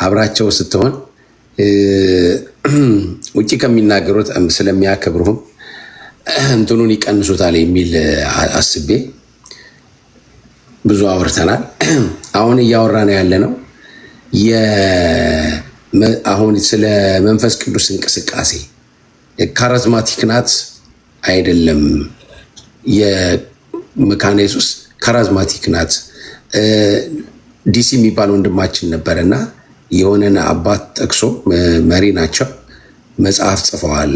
አብራቸው ስትሆን ውጪ ከሚናገሩት ስለሚያከብሩህም እንትኑን ይቀንሱታል የሚል አስቤ ብዙ አውርተናል። አሁን እያወራን ያለ ነው አሁን ስለ መንፈስ ቅዱስ እንቅስቃሴ ካሪዝማቲክ ናት አይደለም። የመካነ ኢየሱስ ካሪዝማቲክ ናት። ዲሲ የሚባል ወንድማችን ነበረና የሆነን አባት ጠቅሶ መሪ ናቸው መጽሐፍ ጽፈዋል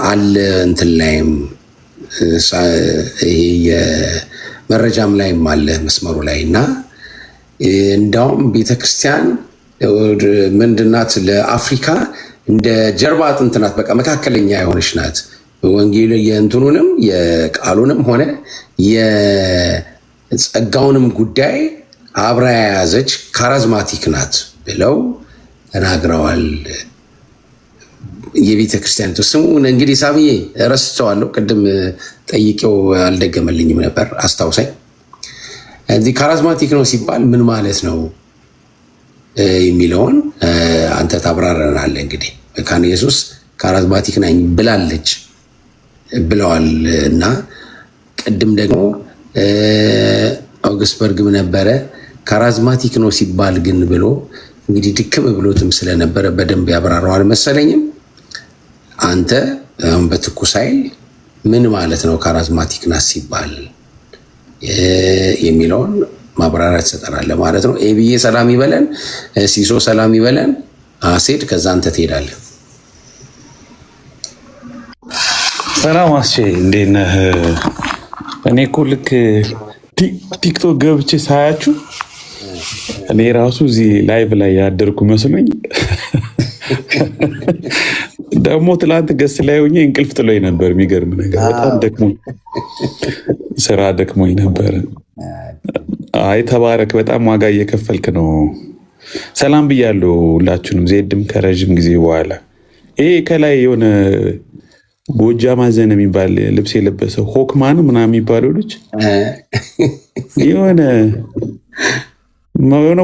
አለ እንትን ላይም ይሄ የመረጃም ላይም አለ መስመሩ ላይ እና እንዳውም ቤተክርስቲያን ምንድናት ለአፍሪካ እንደ ጀርባ አጥንት ናት። በቃ መካከለኛ የሆነች ናት። ወንጌል የእንትኑንም የቃሉንም ሆነ የጸጋውንም ጉዳይ አብራ የያዘች ካሪዝማቲክ ናት ብለው ተናግረዋል። የቤተ ክርስቲያን ስሙን እንግዲህ ሳብዬ ረስቸዋለሁ። ቅድም ጠይቄው አልደገመልኝም ነበር፣ አስታውሳኝ። እዚህ ካሪዝማቲክ ነው ሲባል ምን ማለት ነው የሚለውን አንተ ታብራራናለህ። እንግዲህ መካነ ኢየሱስ ካሪዝማቲክ ነኝ ብላለች ብለዋል እና ቅድም ደግሞ አውግስበርግም ነበረ ካሪዝማቲክ ነው ሲባል ግን ብሎ እንግዲህ ድክም ብሎትም ስለነበረ በደንብ ያብራራዋል መሰለኝም። አንተ በትኩስ ኃይል ምን ማለት ነው ካሪዝማቲክ ናት ሲባል የሚለውን ማብራሪያ ትሰጠናለህ ማለት ነው። ኤቢዬ ሰላም ይበለን፣ ሲሶ ሰላም ይበለን፣ አሴድ ከዛ አንተ ትሄዳለህ። ሰላም አስቼ እንዴት ነህ? እኔ እኮ ልክ ቲክቶክ ገብቼ ሳያችሁ እኔ ራሱ እዚህ ላይቭ ላይ ያደርኩ መስሎኝ ደግሞ ትላንት ገስ ላይ ሆኜ እንቅልፍ ጥሎኝ ነበር። የሚገርም ነገር በጣም ደክሞኝ ስራ ደክሞኝ ነበር። አይ ተባረክ፣ በጣም ዋጋ እየከፈልክ ነው። ሰላም ብያለሁ ሁላችሁንም። ዜድም ከረዥም ጊዜ በኋላ ይሄ ከላይ የሆነ ጎጃ ማዘን የሚባል ልብስ የለበሰ ሆክማን ምናምን የሚባለው ልጅ የሆነ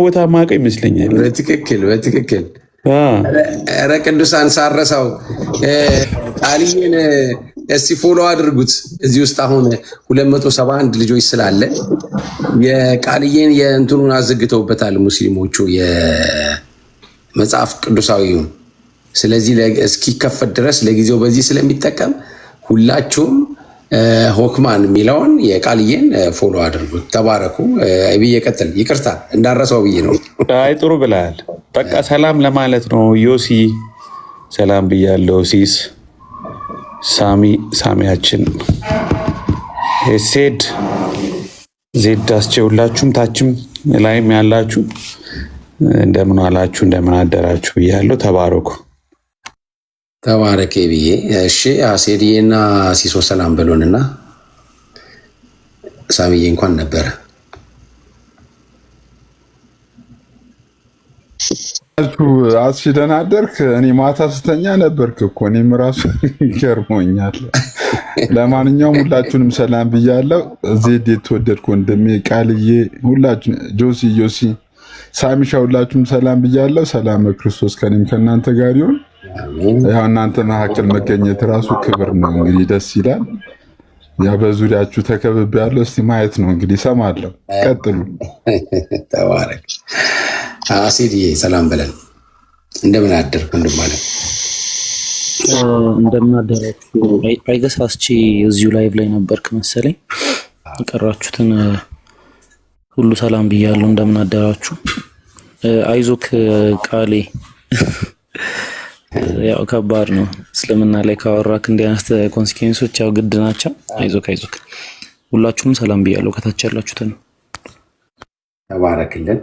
ቦታ ማቀው ይመስለኛል። በትክክል ኧረ ቅዱሳን ሳረሳው ቃልዬን እስቲ ፎሎ አድርጉት። እዚህ ውስጥ አሁን 271 ልጆች ስላለ የቃልዬን የእንትኑን አዘግተውበታል ሙስሊሞቹ የመጽሐፍ ቅዱሳዊውን። ስለዚህ እስኪከፈት ድረስ ለጊዜው በዚህ ስለሚጠቀም ሁላችሁም ሆክማን የሚለውን የቃልዬን ፎሎ አድርጉት። ተባረኩ ብዬ ቀጥል። ይቅርታ እንዳረሰው ብዬ ነው። አይ ጥሩ ብለሃል። በቃ ሰላም ለማለት ነው። ዮሲ ሰላም ብያለሁ። ሲስ ሳሚያችን ሴድ ዜድ አስቼውላችሁም ታችም ላይም ያላችሁ እንደምን አላችሁ እንደምን አደራችሁ ብያለሁ። ተባረኩ። ተባረክ ብዬ እሺ። አሴድዬ እና ሲሶ ሰላም በሎንና ሳሚዬ እንኳን ነበረ አስሺ ደህና አደርክ? እኔ ማታ ስተኛ ነበርክ እኮ እኔም ራሱ ይገርሞኛል። ለማንኛውም ሁላችሁንም ሰላም ብያለሁ። ዜድ የተወደድኩ ወንድሜ ቃልዬ፣ ሁላችሁ ጆሲ፣ ሳሚሻ ሁላችሁም ሰላም ብያለሁ። ሰላም ክርስቶስ ከኔም ከእናንተ ጋር ይሁን። ያው እናንተ መካከል መገኘት ራሱ ክብር ነው። እንግዲህ ደስ ይላል። ያ በዙሪያችሁ ተከብቤ ያለው እስቲ ማየት ነው እንግዲህ። ሰማለሁ። ቀጥሉ። ተባረክ። አሴድዬ ሰላም በለን። እንደምን አደርክ ወንድም አለ? እንደምናደራችሁ አይገስ አስቺ እዚሁ ላይቭ ላይ ነበርክ መሰለኝ። የቀራችሁትን ሁሉ ሰላም ብያለሁ። እንደምናደራችሁ። አይዞክ ቃሌ ያው ከባድ ነው እስልምና ላይ ካወራክ እንዲህ አይነት ኮንሲኩዌንሶች ያው ግድ ናቸው። አይዞክ ሁላችሁም ሰላም ብያለሁ። ከታች ያላችሁትን ተባረክልን።